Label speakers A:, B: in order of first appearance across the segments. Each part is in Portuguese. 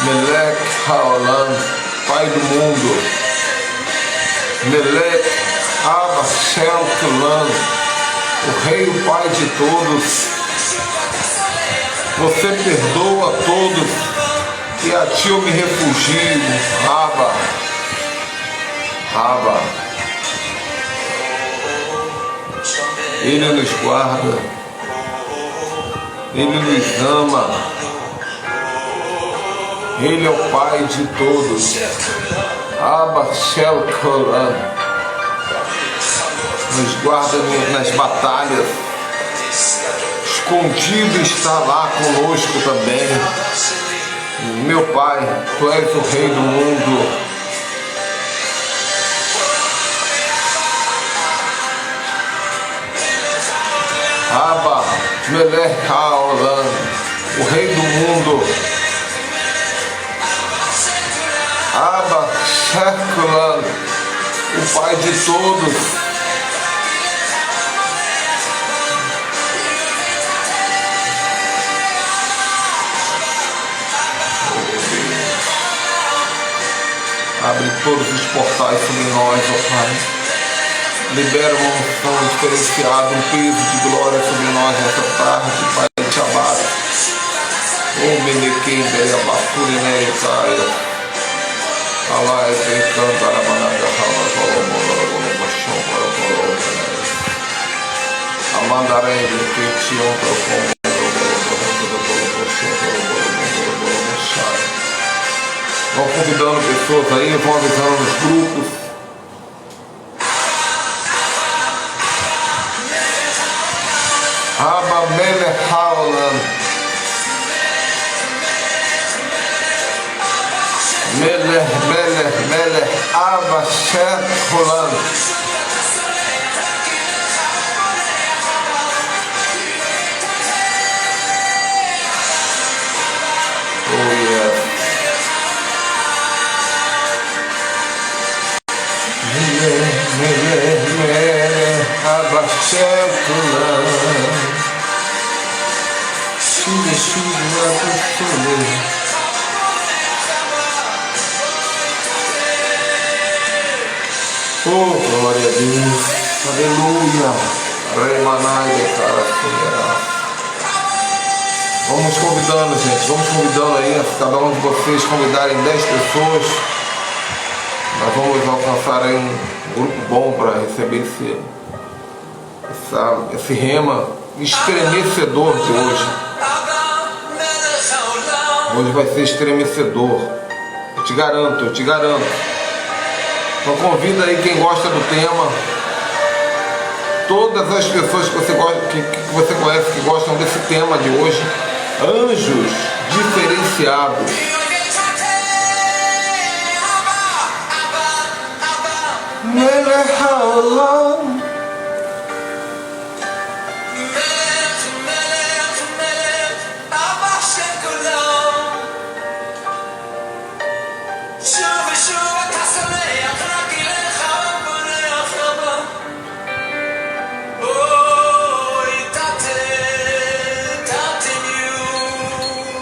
A: Melech Haolam, Pai do mundo. Melech Abba Shem Kulam, o Rei, o Pai de todos. Você perdoa a todos e a ti eu me refugio. Abba, Abba. Ele nos guarda, Ele nos ama. Ele é o Pai de todos. Abba Shel Kolam. Nos guarda nas batalhas. Escondido está lá conosco também. Meu Pai, Tu és o Rei do mundo. Abba Melech Haolam, o Rei do mundo. Abba Shekulan, o Pai de todos. Abre todos os portais sobre nós, ó Pai. Libera uma unção diferenciada, um peso de glória sobre nós nessa tarde, Pai de Shabbat. O Menequim, Beabafuri, Nerecaia. Allah é canta a managa, a mandaré de petição para o vão convidando pessoas aí, vão avisando nos grupos. Abba Melech Haolam. Melech, Abba Shekulan. Oh yes. Melech, Abba Shekulan. Oh, glória a Deus, aleluia, Remanai de cara. Vamos convidando, gente, vamos convidando aí, cada um de vocês convidarem 10 pessoas. Nós vamos alcançar aí um grupo bom para receber esse rema estremecedor de hoje. Hoje vai ser estremecedor, eu te garanto. Então convida aí quem gosta do tema, todas as pessoas que você conhece que gostam desse tema de hoje, anjos diferenciados. Melech Haolam.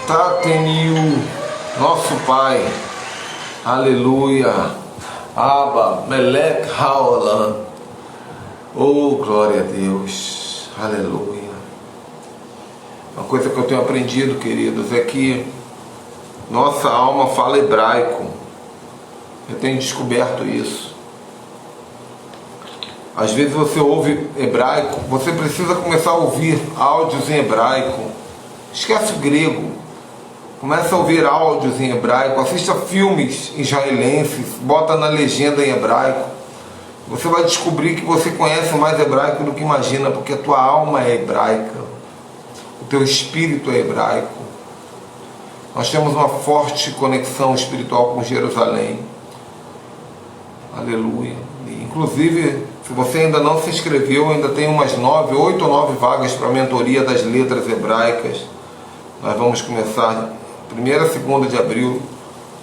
A: Tateniu, nosso Pai, aleluia, Abba Melech Haolam, oh glória a Deus, aleluia. Uma coisa que eu tenho aprendido, queridos, é que nossa alma fala hebraico. Eu tenho descoberto isso. Às vezes você ouve hebraico, você precisa começar a ouvir áudios em hebraico. Esquece o grego. Começa a ouvir áudios em hebraico, assista filmes israelenses, bota na legenda em hebraico. Você vai descobrir que você conhece mais hebraico do que imagina, porque a tua alma é hebraica, o teu espírito é hebraico. Nós temos uma forte conexão espiritual com Jerusalém. Aleluia. Inclusive, se você ainda não se inscreveu, ainda tem umas 8 ou 9 vagas para a mentoria das letras hebraicas. Nós vamos começar 1ª e 2ª de abril.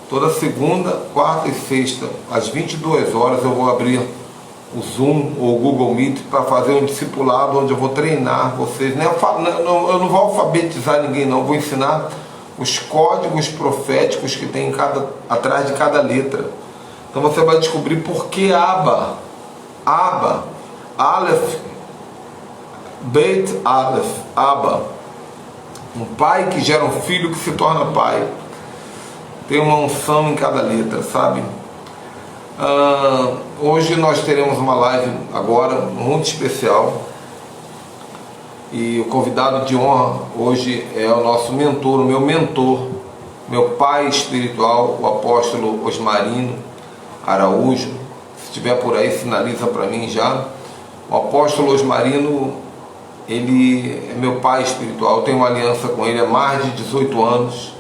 A: Toda segunda, quarta e sexta, às 22 horas, eu vou abrir o Zoom ou o Google Meet para fazer um discipulado onde eu vou treinar vocês. Eu não vou alfabetizar ninguém, não. Eu vou ensinar os códigos proféticos que tem atrás de cada letra. Então você vai descobrir por que Abba, Aleph, Beit Aleph, Abba. Um pai que gera um filho que se torna pai. Tem uma unção em cada letra, sabe? Hoje nós teremos uma live agora muito especial. E o convidado de honra hoje é o nosso mentor, o meu mentor, meu pai espiritual, o apóstolo Osmarino Araújo. Se estiver por aí, sinaliza para mim já. O apóstolo Osmarino, ele é meu pai espiritual. Eu tenho uma aliança com ele há mais de 18 anos.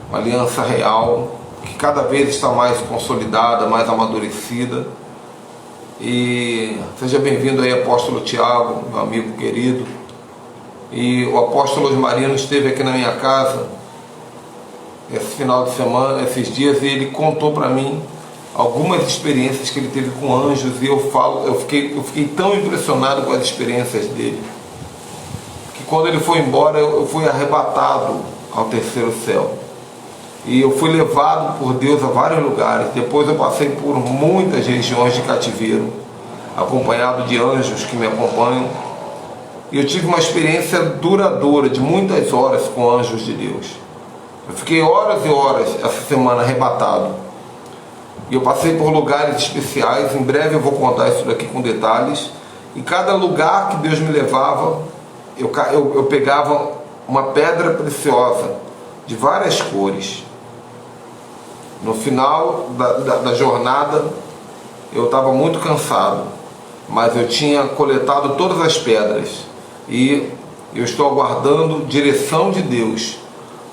A: Uma aliança real, que cada vez está mais consolidada, mais amadurecida. E seja bem-vindo aí, apóstolo Tiago, meu amigo querido. E o apóstolo Osmarino esteve aqui na minha casa esse final de semana, esses dias, e ele contou para mim algumas experiências que ele teve com anjos. E eu fiquei tão impressionado com as experiências dele, que quando ele foi embora, eu fui arrebatado ao terceiro céu. E eu fui levado por Deus a vários lugares. Depois eu passei por muitas regiões de cativeiro, acompanhado de anjos que me acompanham. E eu tive uma experiência duradoura, de muitas horas com anjos de Deus. Eu fiquei horas e horas essa semana arrebatado. E eu passei por lugares especiais. Em breve eu vou contar isso daqui com detalhes. E cada lugar que Deus me levava, eu pegava uma pedra preciosa de várias cores. No final da jornada, eu estava muito cansado, mas eu tinha coletado todas as pedras. E eu estou aguardando direção de Deus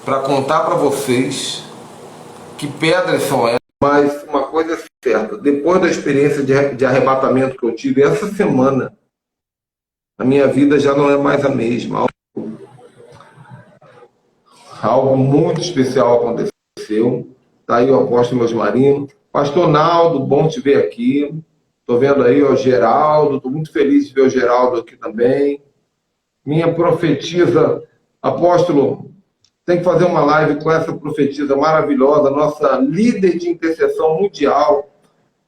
A: para contar para vocês que pedras são essas. Mas uma coisa é certa, depois da experiência de arrebatamento que eu tive essa semana, a minha vida já não é mais a mesma. Algo muito especial aconteceu. Está aí o apóstolo Osmarino. Pastor Naldo, bom te ver aqui. Estou vendo aí o Geraldo, estou muito feliz de ver o Geraldo aqui também. Minha profetisa, apóstolo, tem que fazer uma live com essa profetisa maravilhosa, nossa líder de intercessão mundial,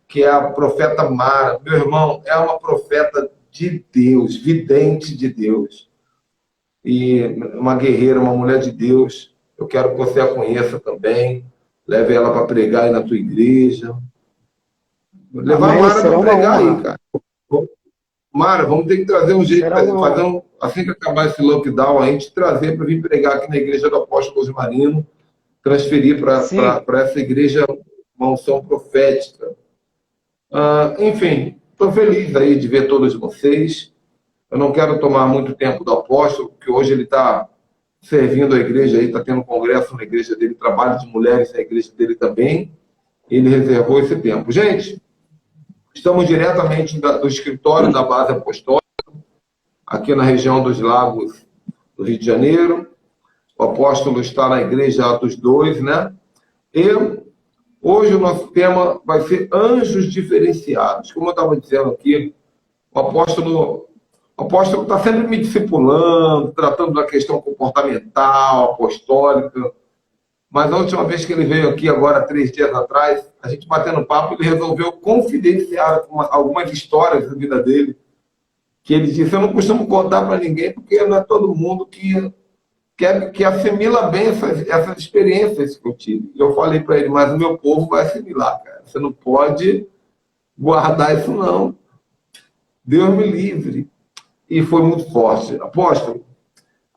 A: que é a profeta Mara. Meu irmão, é uma profeta de Deus, vidente de Deus. E uma guerreira, uma mulher de Deus. Eu quero que você a conheça também. Leve ela para pregar aí na tua igreja. Levar a Mara para pregar aí, cara. Mara, vamos ter que trazer um jeito, assim que acabar esse lockdown, a gente trazer para vir pregar aqui na igreja do apóstolo Osmarino, transferir para essa igreja uma unção profética. Enfim, estou feliz aí de ver todos vocês. Eu não quero tomar muito tempo do apóstolo, porque hoje ele está servindo a igreja aí, está tendo congresso na igreja dele, trabalho de mulheres na igreja dele também. Ele reservou esse tempo. Gente, estamos diretamente do escritório da base apostólica, aqui na região dos Lagos do Rio de Janeiro. O apóstolo está na igreja Atos 2, né? E hoje o nosso tema vai ser anjos diferenciados. Como eu estava dizendo aqui, o apóstolo está sempre me discipulando, tratando da questão comportamental, apostólica. Mas a última vez que ele veio aqui, agora 3 dias atrás, a gente batendo papo, ele resolveu confidenciar algumas histórias da vida dele, que ele disse: eu não costumo contar para ninguém, porque não é todo mundo que assimila bem essas experiências que eu tive. E eu falei para ele: mas o meu povo vai assimilar, cara. Você não pode guardar isso, não. Deus me livre. E foi muito forte. Apóstolo,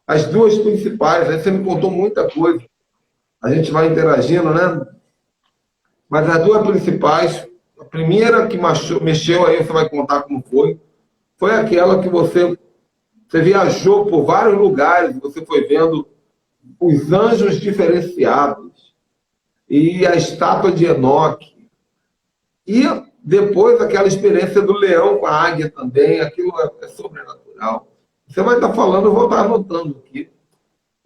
A: as duas principais, aí você me contou muita coisa. A gente vai interagindo, né? Mas as duas principais, a primeira que mexeu, aí você vai contar como foi aquela que você viajou por vários lugares, você foi vendo os anjos diferenciados e a estátua de Enoque. E depois aquela experiência do leão com a águia também, aquilo é sobrenatural. Você vai estar falando, eu vou estar anotando aqui.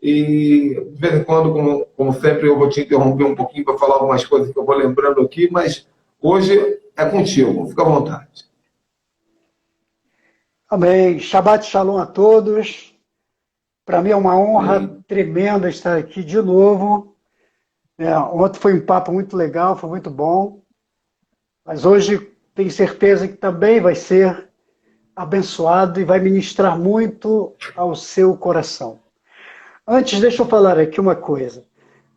A: E de vez em quando, como sempre, eu vou te interromper um pouquinho para falar algumas coisas que eu vou lembrando aqui, mas hoje é contigo, fica à vontade.
B: Amém. Shabbat Shalom a todos. Para mim é uma honra tremenda estar aqui de novo. Ontem foi um papo muito legal, foi muito bom. Mas hoje tenho certeza que também vai ser abençoado e vai ministrar muito ao seu coração. Antes, deixa eu falar aqui uma coisa.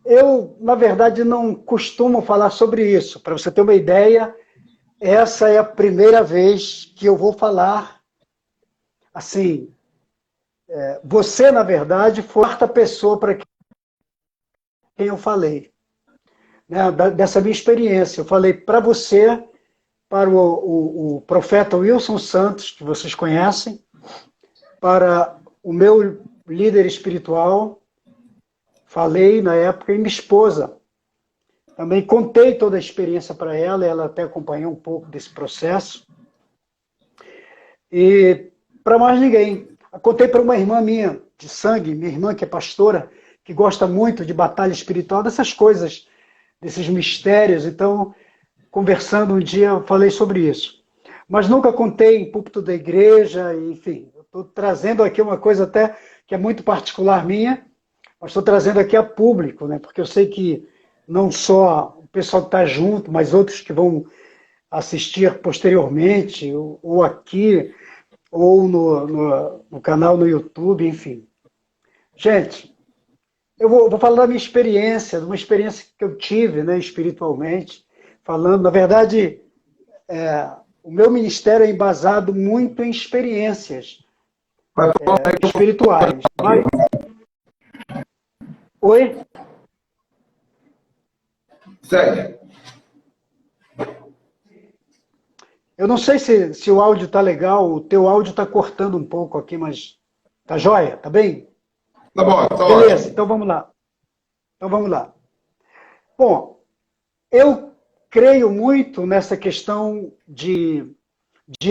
B: Eu, na verdade, não costumo falar sobre isso. Para você ter uma ideia, essa é a primeira vez que eu vou falar assim. Você, na verdade, foi a quarta pessoa para quem eu falei, né, dessa minha experiência. Eu falei para você, para o profeta Wilson Santos, que vocês conhecem, para o meu líder espiritual, falei na época, e minha esposa. Também contei toda a experiência para ela, ela até acompanhou um pouco desse processo. E para mais ninguém. Contei para uma irmã minha, de sangue, minha irmã que é pastora, que gosta muito de batalha espiritual, dessas coisas, desses mistérios. Então, conversando um dia, eu falei sobre isso. Mas nunca contei em púlpito da igreja, enfim. Eu estou trazendo aqui uma coisa até que é muito particular minha, mas estou trazendo aqui a público, né? Porque eu sei que não só o pessoal que está junto, mas outros que vão assistir posteriormente, ou aqui, ou no canal no YouTube, enfim. Gente, eu vou falar da minha experiência, de uma experiência que eu tive, né, espiritualmente, falando, na verdade, o meu ministério é embasado muito em experiências espirituais. Mas... Oi?
A: Segue.
B: Eu não sei se o áudio está legal, o teu áudio está cortando um pouco aqui, mas tá jóia? Tá bem?
A: Tá bom, tá
B: beleza,
A: ótimo.
B: Então vamos lá. Bom, eu creio muito nessa questão de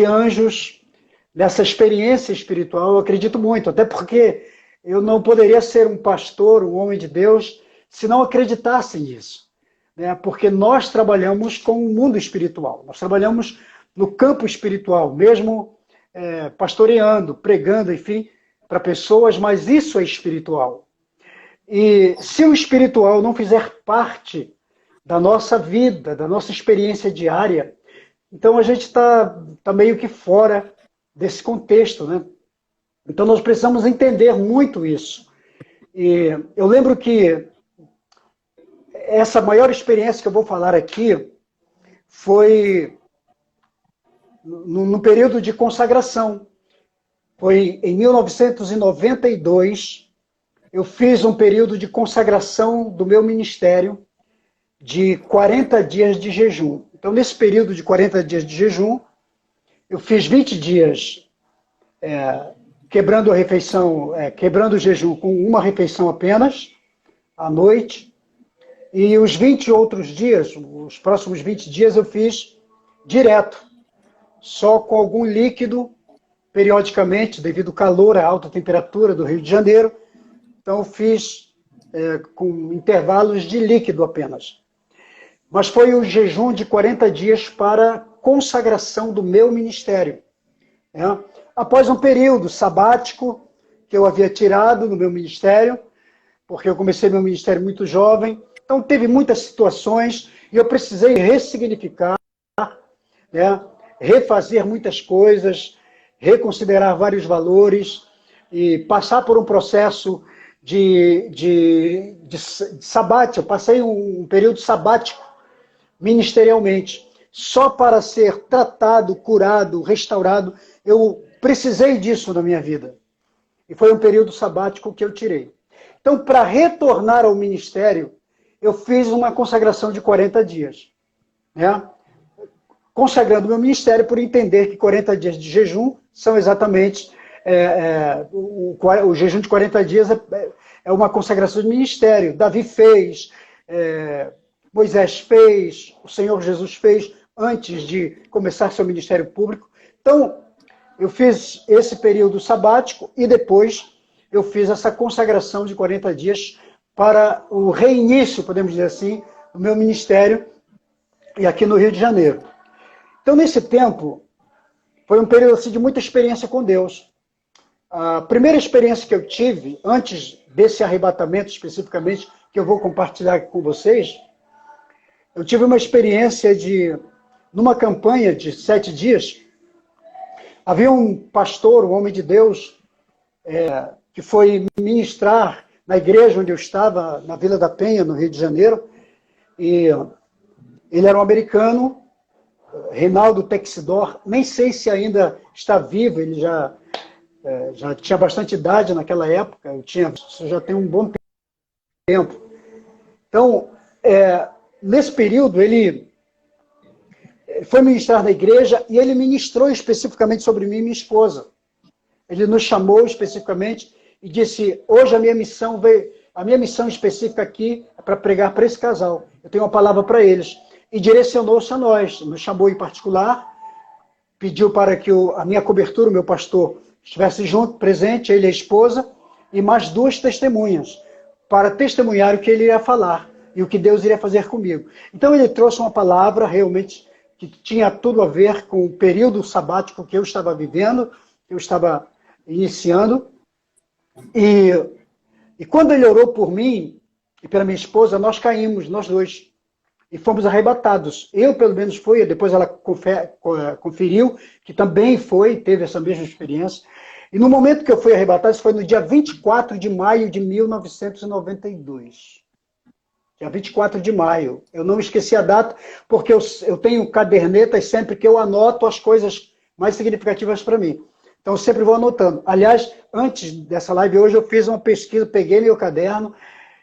B: anjos, nessa experiência espiritual, eu acredito muito, até porque eu não poderia ser um pastor, um homem de Deus, se não acreditasse nisso. Né? Porque nós trabalhamos com o mundo espiritual, nós trabalhamos no campo espiritual, mesmo pastoreando, pregando, enfim, para pessoas, mas isso é espiritual. E se o espiritual não fizer parte da nossa vida, da nossa experiência diária, então a gente está meio que fora desse contexto, né? Então nós precisamos entender muito isso. E eu lembro que essa maior experiência que eu vou falar aqui foi no período de consagração. Foi em 1992, eu fiz um período de consagração do meu ministério de 40 dias de jejum. Então, nesse período de 40 dias de jejum, eu fiz 20 dias quebrando a refeição, quebrando o jejum com uma refeição apenas, à noite, e os 20 outros dias, os próximos 20 dias, eu fiz direto, só com algum líquido, periodicamente, devido ao calor, à alta temperatura do Rio de Janeiro. Então, eu fiz com intervalos de líquido apenas. Mas foi um jejum de 40 dias para consagração do meu ministério. Né? Após um período sabático que eu havia tirado no meu ministério, porque eu comecei meu ministério muito jovem, então teve muitas situações e eu precisei ressignificar, né? Refazer muitas coisas, reconsiderar vários valores e passar por um processo de sabático. Eu passei um período sabático ministerialmente, só para ser tratado, curado, restaurado. eu precisei disso na minha vida. E foi um período sabático que eu tirei. Então, para retornar ao ministério, eu fiz uma consagração de 40 dias. Né? Consagrando meu ministério por entender que 40 dias de jejum são exatamente... o jejum de 40 dias é uma consagração de ministério. Davi fez, Moisés fez, o Senhor Jesus fez antes de começar seu ministério público. Então, eu fiz esse período sabático e depois eu fiz essa consagração de 40 dias para o reinício, podemos dizer assim, do meu ministério e aqui no Rio de Janeiro. Então, nesse tempo, foi um período assim, de muita experiência com Deus. A primeira experiência que eu tive, antes desse arrebatamento especificamente, que eu vou compartilhar aqui com vocês, eu tive uma experiência numa campanha de 7 dias, havia um pastor, um homem de Deus, que foi ministrar na igreja onde eu estava, na Vila da Penha, no Rio de Janeiro, e ele era um americano, Reinaldo Texidor, nem sei se ainda está vivo, ele já tinha bastante idade naquela época, isso já tem um bom tempo. Então, nesse período, ele foi ministrar na igreja e ele ministrou especificamente sobre mim e minha esposa. Ele nos chamou especificamente e disse, hoje a minha missão específica aqui é para pregar para esse casal. Eu tenho uma palavra para eles. E direcionou-se a nós, nos chamou em particular, pediu para que a minha cobertura, o meu pastor, estivesse junto, presente, ele e a esposa, e mais 2 testemunhas, para testemunhar o que ele iria falar e o que Deus iria fazer comigo. Então ele trouxe uma palavra realmente que tinha tudo a ver com o período sabático que eu estava vivendo, que eu estava iniciando, e quando ele orou por mim e pela minha esposa, nós caímos, nós dois, e fomos arrebatados. Eu, pelo menos, fui, depois ela conferiu, que também teve essa mesma experiência. E no momento que eu fui arrebatado, isso foi no dia 24 de maio de 1992. Dia 24 de maio. Eu não esqueci a data, porque eu tenho cadernetas sempre que eu anoto as coisas mais significativas para mim. Então, eu sempre vou anotando. Aliás, antes dessa live hoje, eu fiz uma pesquisa, peguei meu caderno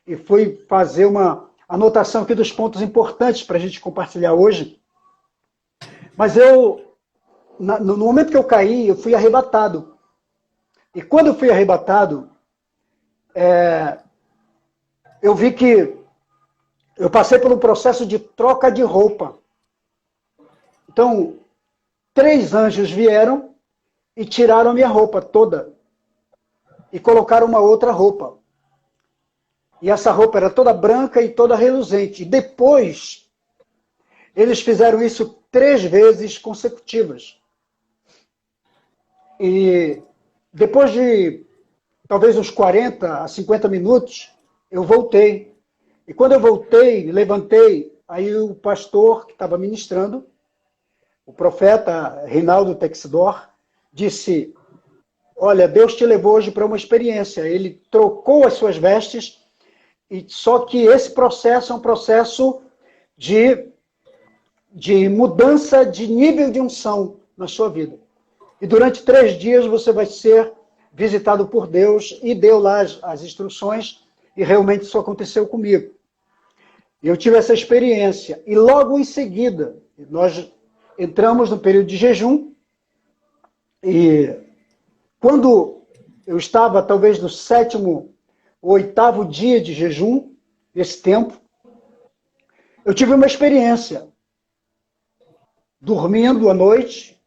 B: e fui fazer uma anotação aqui dos pontos importantes para a gente compartilhar hoje. Mas no momento que eu caí, eu fui arrebatado. E quando eu fui arrebatado, eu vi que eu passei por um processo de troca de roupa. Então, 3 anjos vieram e tiraram a minha roupa toda. E colocaram uma outra roupa. E essa roupa era toda branca e toda reluzente. E depois, eles fizeram isso 3 vezes consecutivas. E depois de talvez uns 40 a 50 minutos, eu voltei. E quando eu voltei, levantei, aí o pastor que estava ministrando, o profeta Reinaldo Texidor, disse, olha, Deus te levou hoje para uma experiência. Ele trocou as suas vestes. E só que esse processo é um processo de mudança de nível de unção na sua vida. E durante 3 dias você vai ser visitado por Deus e deu lá as instruções e realmente isso aconteceu comigo. Eu tive essa experiência. E logo em seguida, nós entramos no período de jejum e quando eu estava talvez no 7º o 8º dia de jejum, nesse tempo, eu tive uma experiência. Dormindo à noite,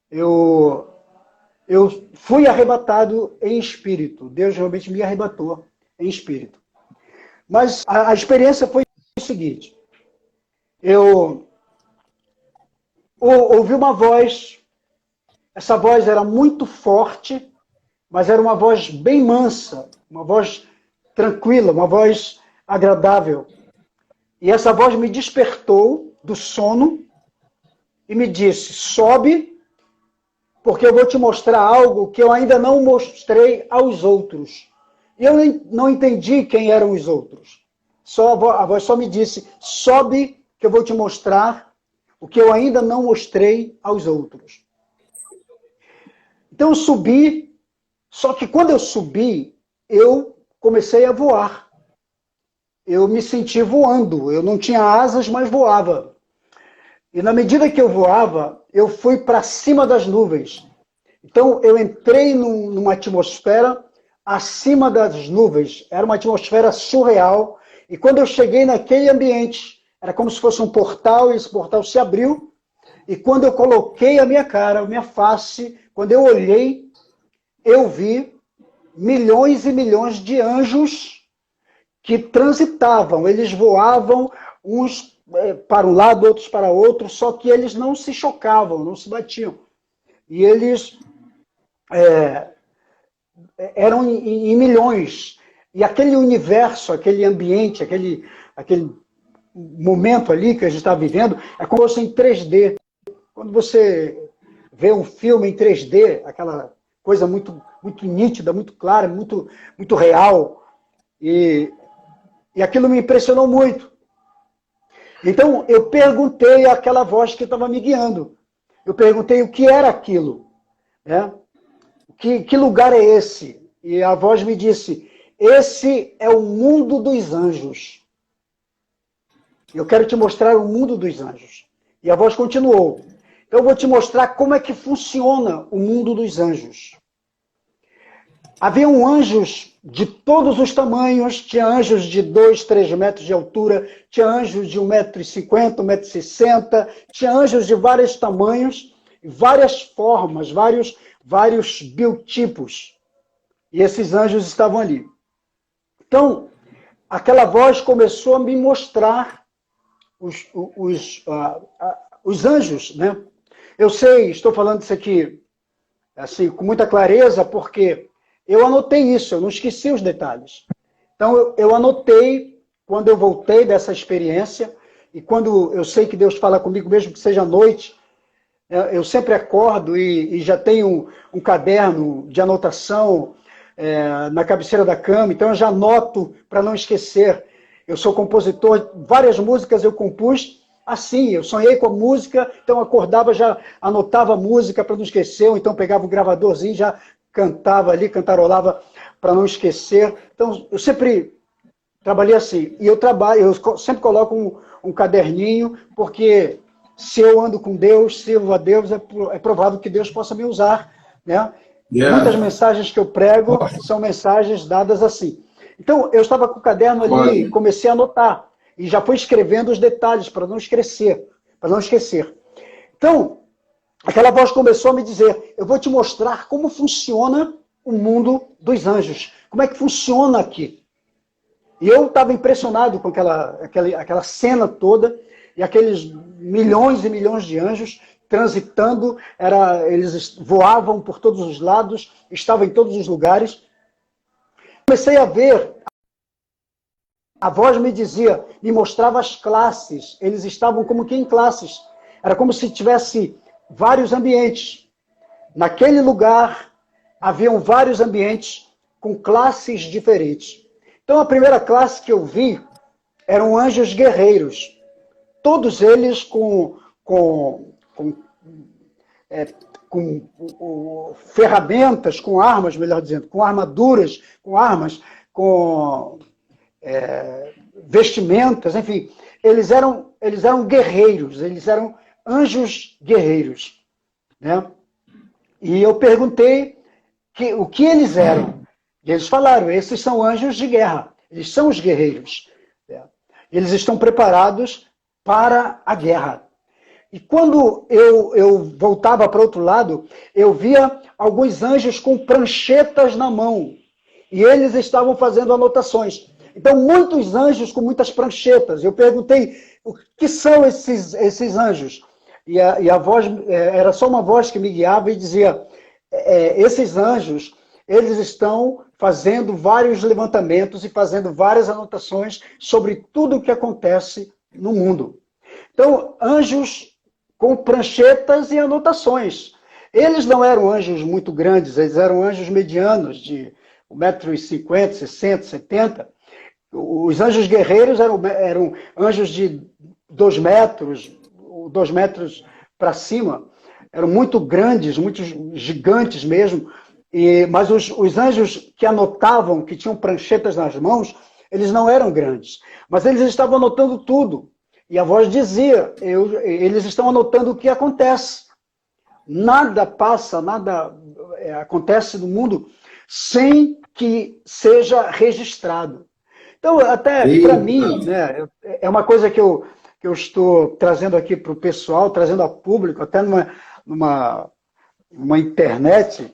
B: eu fui arrebatado em espírito. Deus realmente me arrebatou em espírito. Mas a experiência foi o seguinte. Eu ouvi uma voz, essa voz era muito forte, mas era uma voz bem mansa, uma voz tranquila, uma voz agradável. E essa voz me despertou do sono e me disse, sobe, porque eu vou te mostrar algo que eu ainda não mostrei aos outros. E eu não entendi quem eram os outros. A voz só me disse, sobe, que eu vou te mostrar o que eu ainda não mostrei aos outros. Então eu subi, só que quando eu subi, eu comecei a voar. Eu me senti voando, eu não tinha asas, mas voava. E na medida que eu voava, eu fui para cima das nuvens. Então eu entrei numa atmosfera acima das nuvens. Era uma atmosfera surreal. E quando eu cheguei naquele ambiente, era como se fosse um portal, e esse portal se abriu. E quando eu coloquei a minha cara, a minha face, quando eu olhei, eu vi milhões e milhões de anjos que transitavam. Eles voavam, uns para um lado, outros para outro, só que eles não se chocavam, não se batiam. E eles eram em milhões. E aquele universo, aquele ambiente, aquele momento ali que a gente está vivendo, é como se fosse em 3D. Quando você vê um filme em 3D, aquela coisa muito, muito nítida, muito clara, muito, muito real, e aquilo me impressionou muito. Então, eu perguntei àquela voz que estava me guiando. Eu perguntei o que era aquilo. Né? Que lugar é esse? E a voz me disse, esse é o mundo dos anjos. Eu quero te mostrar o mundo dos anjos. E a voz continuou. Eu vou te mostrar como é que funciona o mundo dos anjos. Haviam anjos de todos os tamanhos, tinha anjos de 2, 3 metros de altura, tinha anjos de 1,50 m, 1,60 m, tinha anjos de vários tamanhos, várias formas, vários biotipos. E esses anjos estavam ali. Então, aquela voz começou a me mostrar os anjos, né? Eu sei, estou falando isso aqui assim, com muita clareza, porque eu anotei isso, eu não esqueci os detalhes. Então, eu anotei quando eu voltei dessa experiência, e quando eu sei que Deus fala comigo, mesmo que seja à noite, eu sempre acordo e já tenho um caderno de anotação na cabeceira da cama, então eu já anoto para não esquecer. Eu sou compositor, várias músicas eu compus assim, eu sonhei com a música, então eu acordava, já anotava a música para não esquecer, ou então pegava o gravadorzinho, já cantava ali, cantarolava para não esquecer. Então eu sempre trabalhei assim, e eu sempre coloco um caderninho, porque se eu ando com Deus, sirvo a Deus, é provável que Deus possa me usar, né? Muitas mensagens que eu prego são mensagens dadas assim. Então, eu estava com o caderno ali, comecei a anotar, e já fui escrevendo os detalhes para não esquecer, Então, aquela voz começou a me dizer, eu vou te mostrar como funciona o mundo dos anjos, como é que funciona aqui. E eu estava impressionado com aquela cena toda, e aqueles milhões e milhões de anjos transitando, eles voavam por todos os lados, estavam em todos os lugares. Comecei a ver, a voz me dizia, me mostrava as classes, eles estavam como que em classes, era como se tivesse vários ambientes. Naquele lugar, haviam vários ambientes com classes diferentes. Então, a primeira classe que eu vi eram anjos guerreiros, todos eles com ferramentas, com armas, melhor dizendo, com armaduras, com armas, com vestimentas, enfim. Eles eram guerreiros, eles eram anjos guerreiros. Né? E eu perguntei o que eles eram. E eles falaram, esses são anjos de guerra, eles são os guerreiros. Eles estão preparados para a guerra. E quando eu voltava para o outro lado, eu via alguns anjos com pranchetas na mão. E eles estavam fazendo anotações. Então, muitos anjos com muitas pranchetas. Eu perguntei, o que são esses anjos? E a voz, era só uma voz que me guiava e dizia, esses anjos, eles estão fazendo vários levantamentos e fazendo várias anotações sobre tudo o que acontece no mundo. Então, anjos com pranchetas e anotações. Eles não eram anjos muito grandes, eles eram anjos medianos, de 1,50 m, 60, 70. Os anjos guerreiros eram anjos de 2 metros, 2 metros para cima. eram muito grandes, muito gigantes mesmo, mas os anjos que anotavam, que tinham pranchetas nas mãos, eles não eram grandes, mas eles estavam anotando tudo. E a voz dizia, eles estão anotando o que acontece. Nada passa, nada acontece no mundo sem que seja registrado. Então, até para mim, né, é uma coisa que eu estou trazendo aqui para o pessoal, trazendo a público, até numa internet,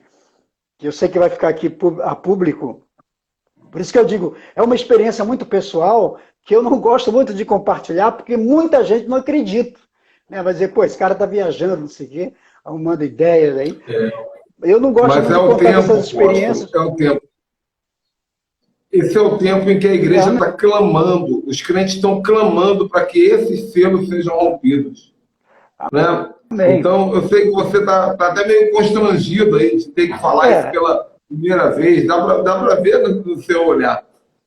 B: que eu sei que vai ficar aqui a público. Por isso que eu digo, é uma experiência muito pessoal que eu não gosto muito de compartilhar, porque muita gente não acredita. Né? Vai dizer, pô, esse cara está viajando, não sei o quê, arrumando ideias aí. Eu não gosto muito de contar essas experiências.
A: É o tempo. Esse é o tempo em que a igreja está clamando, os crentes estão clamando para que esses selos sejam rompidos. Né? Então, eu sei que você está até meio constrangido aí de ter que falar isso pela primeira vez, dá para ver no seu olhar.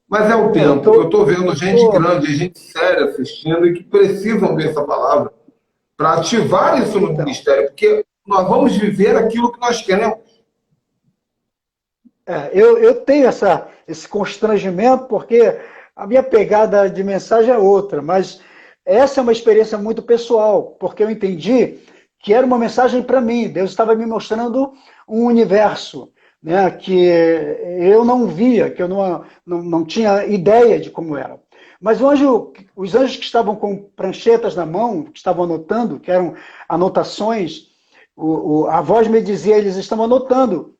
A: Mas é o tempo, eu estou vendo gente grande, gente séria assistindo e que precisam ver essa palavra para ativar isso no ministério, porque nós vamos viver aquilo que nós queremos.
B: Eu tenho esse constrangimento, porque a minha pegada de mensagem é outra, mas essa é uma experiência muito pessoal, porque eu entendi que era uma mensagem para mim. Deus estava me mostrando um universo, né, que eu não via, que eu não tinha ideia de como era. Mas os anjos que estavam com pranchetas na mão, que estavam anotando, que eram anotações, a voz me dizia, eles estão anotando.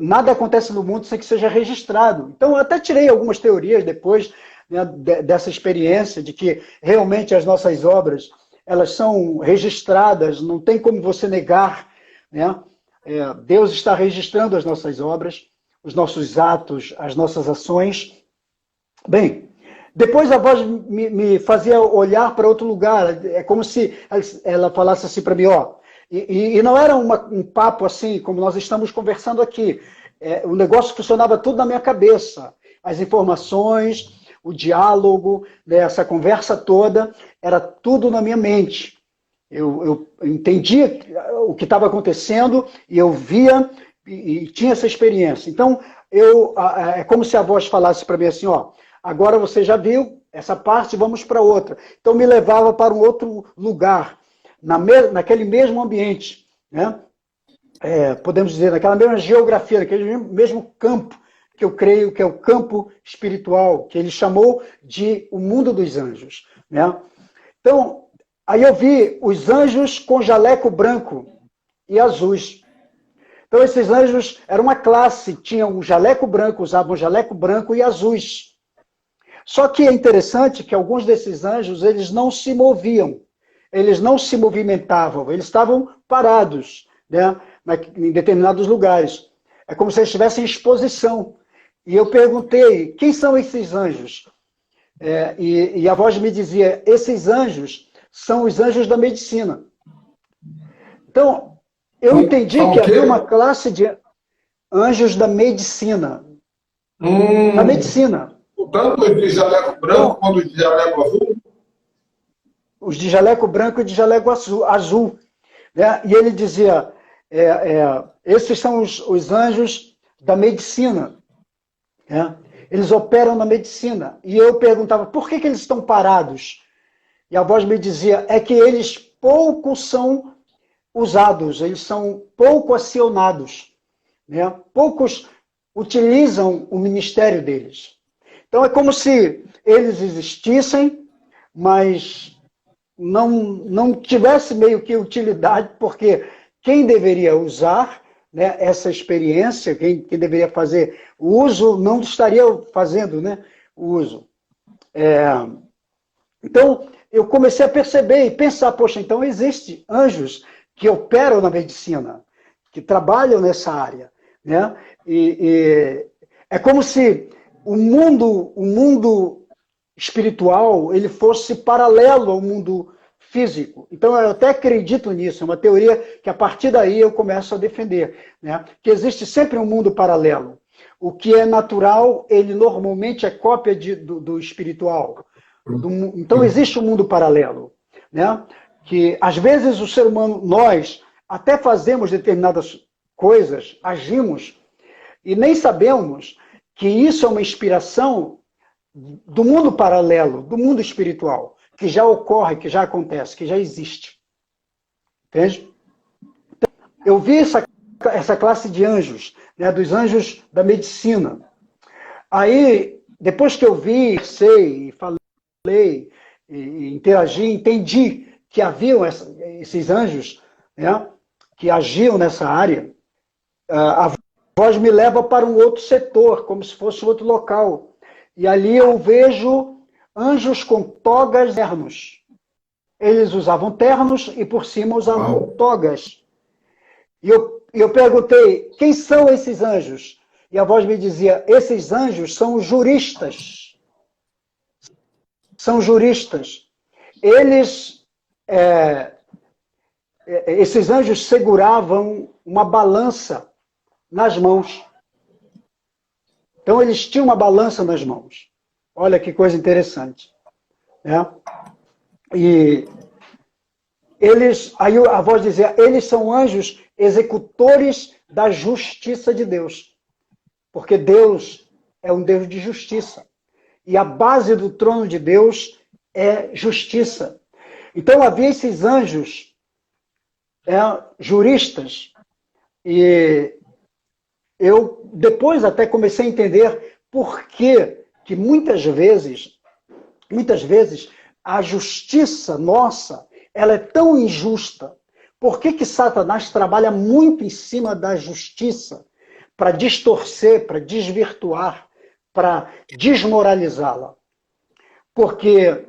B: Nada acontece no mundo sem que seja registrado. Então, eu até tirei algumas teorias depois, né, dessa experiência, de que realmente as nossas obras, elas são registradas, não tem como você negar, né? Deus está registrando as nossas obras, os nossos atos, as nossas ações. Bem, depois a voz me fazia olhar para outro lugar, é como se ela falasse assim para mim, ó, e não era um papo assim, como nós estamos conversando aqui. O negócio funcionava tudo na minha cabeça. As informações, o diálogo, né, essa conversa toda, era tudo na minha mente. Eu entendia o que estava acontecendo e eu via e tinha essa experiência. Então, é como se a voz falasse para mim assim, ó, agora você já viu essa parte, vamos para outra. Então, me levava para um outro lugar, naquele mesmo ambiente, né? Podemos dizer, naquela mesma geografia, naquele mesmo campo, que eu creio que é o campo espiritual, que ele chamou de o mundo dos anjos. Né? Então, aí eu vi os anjos com jaleco branco e azuis. Então, esses anjos eram uma classe, tinham um jaleco branco, usavam jaleco branco e azuis. Só que é interessante que alguns desses anjos, eles não se moviam. Eles não se movimentavam, eles estavam parados, né, em determinados lugares. É como se eles estivessem em exposição. E eu perguntei, quem são esses anjos? E a voz me dizia, esses anjos são os anjos da medicina. Então, eu entendi que havia uma classe de anjos da medicina. Da medicina.
A: Tanto os de jaleco branco quanto os de jaleco azul?
B: Os de jaleco branco e de jaleco azul. Né? E ele dizia, esses são os anjos da medicina. Né? Eles operam na medicina. E eu perguntava, por que eles estão parados? E a voz me dizia, é que eles pouco são usados, eles são pouco acionados. Né? Poucos utilizam o ministério deles. Então é como se eles existissem, mas não tivesse meio que utilidade, porque quem deveria usar, né, essa experiência, quem deveria fazer o uso, não estaria fazendo, né, o uso. Então, eu comecei a perceber e pensar, poxa, então existem anjos que operam na medicina, que trabalham nessa área. Né? E é como se o mundo espiritual ele fosse paralelo ao mundo físico. Então, eu até acredito nisso, é uma teoria que a partir daí eu começo a defender, né? Que existe sempre um mundo paralelo. O que é natural, ele normalmente é cópia do espiritual. Então, existe um mundo paralelo, né? Que, às vezes, o ser humano, nós, até fazemos determinadas coisas, agimos, e nem sabemos que isso é uma inspiração do mundo paralelo, do mundo espiritual, que já ocorre, que já acontece, que já existe. Entende? Eu vi essa classe de anjos, né, dos anjos da medicina. Aí, depois que eu vi, sei, falei, e interagi, entendi que haviam esses anjos, né, que agiam nessa área, a voz me leva para um outro setor, como se fosse outro local. E ali eu vejo anjos com togas ternos. Eles usavam ternos e por cima usavam togas. E eu perguntei, quem são esses anjos? E a voz me dizia, esses anjos são juristas. São juristas. Eles, esses anjos seguravam uma balança nas mãos. Então, eles tinham uma balança nas mãos. Olha que coisa interessante. Né? E eles, aí a voz dizia, eles são anjos executores da justiça de Deus. Porque Deus é um Deus de justiça. E a base do trono de Deus é justiça. Então, havia esses anjos juristas. E eu depois até comecei a entender por que muitas vezes a justiça nossa, ela é tão injusta. Por que Satanás trabalha muito em cima da justiça para distorcer, para desvirtuar, para desmoralizá-la? Porque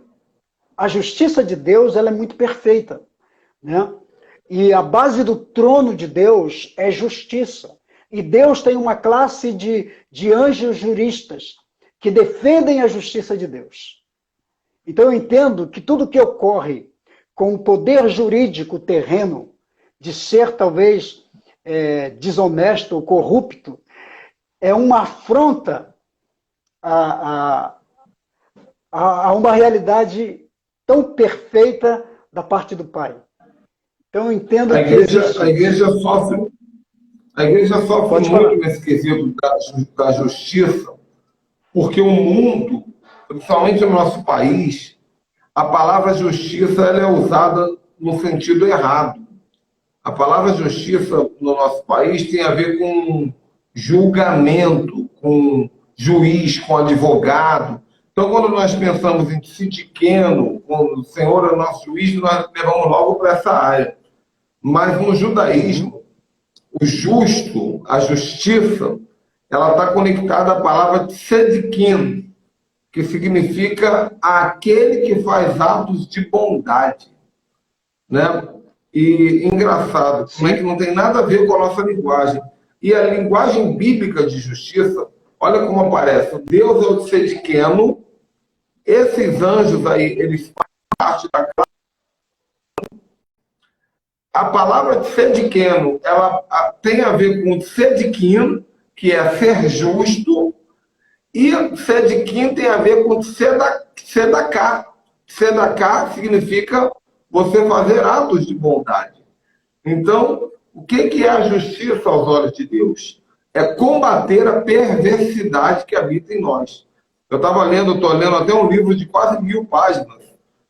B: a justiça de Deus, ela é muito perfeita, né? E a base do trono de Deus é justiça. E Deus tem uma classe de anjos juristas que defendem a justiça de Deus. Então eu entendo que tudo que ocorre com o poder jurídico terreno, de ser talvez desonesto ou corrupto, é uma afronta a uma realidade tão perfeita da parte do Pai. Então eu entendo
A: a igreja sofre muito nesse quesito da justiça, porque o mundo, principalmente no nosso país, a palavra justiça ela é usada no sentido errado. A palavra justiça no nosso país tem a ver com julgamento, com juiz, com advogado. Então, quando nós pensamos em Sidiqueno, quando o Senhor é o nosso juiz, nós levamos logo para essa área. Mas no judaísmo, o justo, a justiça, ela está conectada à palavra tzedikim, que significa aquele que faz atos de bondade. Né? E engraçado, como é que não tem nada a ver com a nossa linguagem. E a linguagem bíblica de justiça, olha como aparece. Deus é o tzediqueno, esses anjos aí, eles fazem parte da classe. A palavra tzediqueno, ela tem a ver com tzedikim, que é ser justo, e tzedikim tem a ver com tzedaká. Tzedaká significa você fazer atos de bondade. Então, o que é a justiça aos olhos de Deus? É combater a perversidade que habita em nós. Eu estou lendo até um livro de quase 1000 páginas.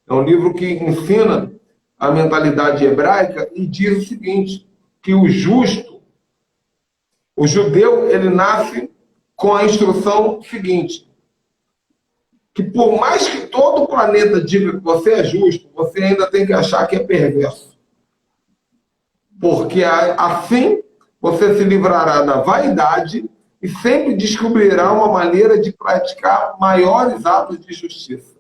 A: É um livro que ensina a mentalidade hebraica e diz o seguinte, que o justo, o judeu, ele nasce com a instrução seguinte, que por mais que todo o planeta diga que você é justo, você ainda tem que achar que é perverso. Porque assim você se livrará da vaidade e sempre descobrirá uma maneira de praticar maiores atos de justiça.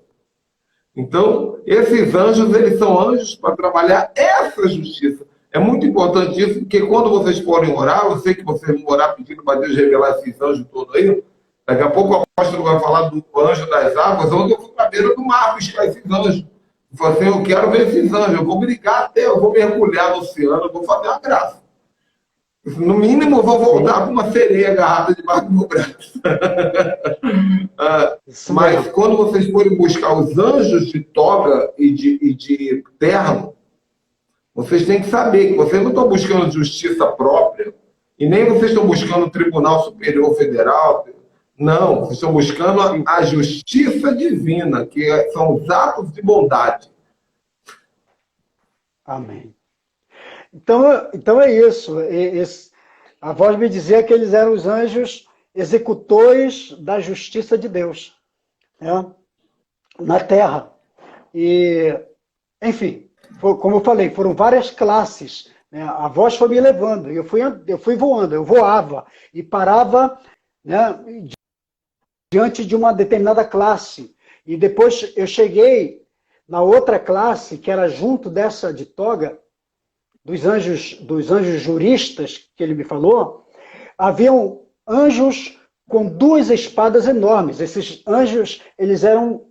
A: Então, esses anjos, eles são anjos para trabalhar essa justiça. É muito importante isso, porque quando vocês forem orar, eu sei que vocês vão orar pedindo para Deus revelar esses anjos todos aí. Daqui a pouco o apóstolo vai falar do anjo das águas. Ontem eu fui para a beira do mar buscar esses anjos. Eu falei assim, eu quero ver esses anjos, eu vou brigar até, eu vou mergulhar no oceano, eu vou fazer uma graça. No mínimo, eu vou voltar com uma sereia agarrada debaixo do meu braço. Mas quando vocês forem buscar os anjos de toga e de terno, Vocês têm que saber que vocês não estão buscando justiça própria e nem vocês estão buscando o Tribunal Superior Federal. Não, vocês estão buscando a justiça divina, que são os atos de bondade.
B: Amém. Então é isso. A voz me dizia que eles eram os anjos executores da justiça de Deus, né, na terra. E, enfim, como eu falei, foram várias classes, né? A voz foi me levando, eu fui voando, eu voava e parava, né, diante de uma determinada classe. E depois eu cheguei na outra classe, que era junto dessa de toga, dos anjos juristas, que ele me falou, haviam anjos com 2 espadas enormes. Esses anjos, eles eram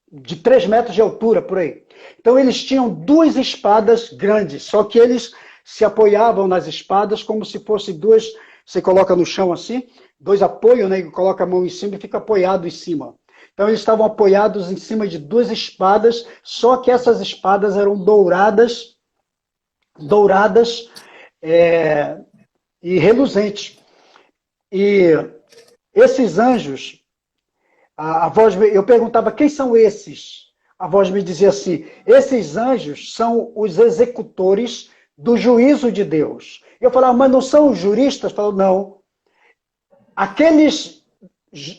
B: de 3 metros de altura, por aí. Então, eles tinham 2 espadas grandes, só que eles se apoiavam nas espadas como se fossem 2, você coloca no chão assim, 2 apoios, né, e coloca a mão em cima e fica apoiado em cima. Então, eles estavam apoiados em cima de 2 espadas, só que essas espadas eram douradas e reluzentes. E esses anjos, a voz, eu perguntava, quem são esses? A voz me dizia assim, esses anjos são os executores do juízo de Deus. Eu falava, mas não são os juristas? Eu falava, não. Aqueles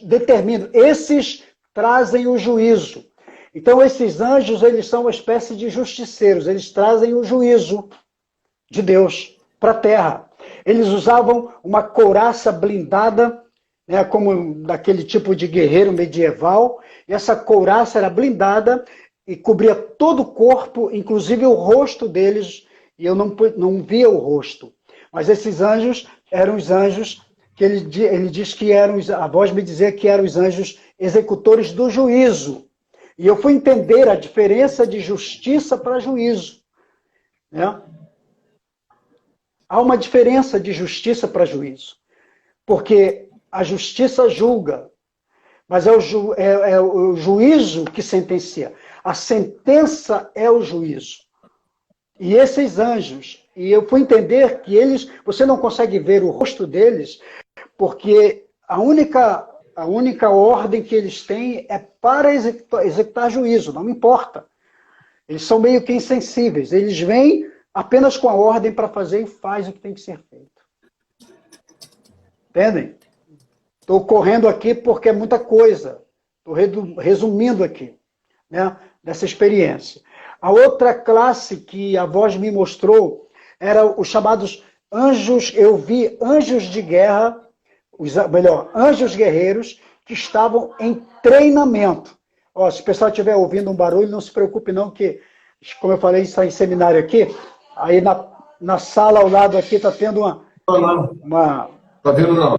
B: determinam, esses trazem o juízo. Então, esses anjos, eles são uma espécie de justiceiros, eles trazem o juízo de Deus para a terra. Eles usavam uma couraça blindada, né, como daquele tipo de guerreiro medieval, e essa couraça era blindada e cobria todo o corpo, inclusive o rosto deles, e eu não via o rosto. Mas esses anjos eram os anjos que ele diz que eram, a voz me dizia que eram os anjos executores do juízo. E eu fui entender a diferença de justiça para juízo, né? Há uma diferença de justiça para juízo, porque a justiça julga, mas é o juízo que sentencia. A sentença é o juízo. E esses anjos, e eu fui entender que eles, você não consegue ver o rosto deles, porque a única ordem que eles têm é para executar juízo, não importa. Eles são meio que insensíveis, eles vêm apenas com a ordem para fazer e faz o que tem que ser feito. Entendem? Estou correndo aqui porque é muita coisa. Estou resumindo aqui, né, dessa experiência. A outra classe que a voz me mostrou era os chamados anjos. Eu vi anjos de guerra, anjos guerreiros que estavam em treinamento. Ó, se o pessoal estiver ouvindo um barulho, não se preocupe não, que, como eu falei, está em seminário aqui. Aí na sala ao lado aqui está tendo uma
A: Tá vendo, não?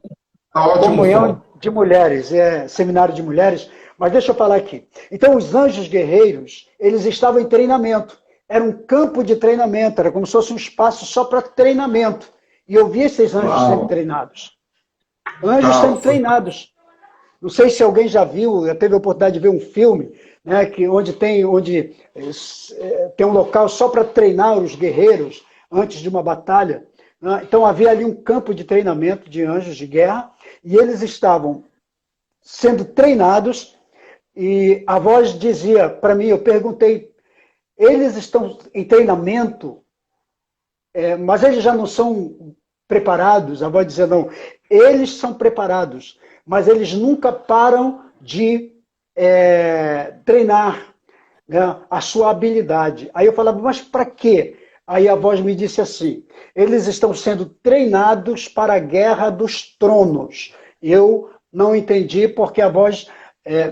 A: Tá ótimo.
B: Comunhão de mulheres, seminário de mulheres. Mas deixa eu falar aqui. Então, os anjos guerreiros, eles estavam em treinamento. Era um campo de treinamento, era como se fosse um espaço só para treinamento. E eu vi esses anjos sendo treinados. Anjos sendo treinados. Não sei se alguém já viu, já teve a oportunidade de ver um filme, né, onde tem um local só para treinar os guerreiros antes de uma batalha. Né? Então havia ali um campo de treinamento de anjos de guerra e eles estavam sendo treinados e a voz dizia para mim, eu perguntei, eles estão em treinamento, mas eles já não são preparados? A voz dizia, não, eles são preparados, mas eles nunca param de treinar, né, a sua habilidade. Aí eu falava, mas para quê? Aí a voz me disse assim, eles estão sendo treinados para a Guerra dos Tronos. Eu não entendi porque a voz,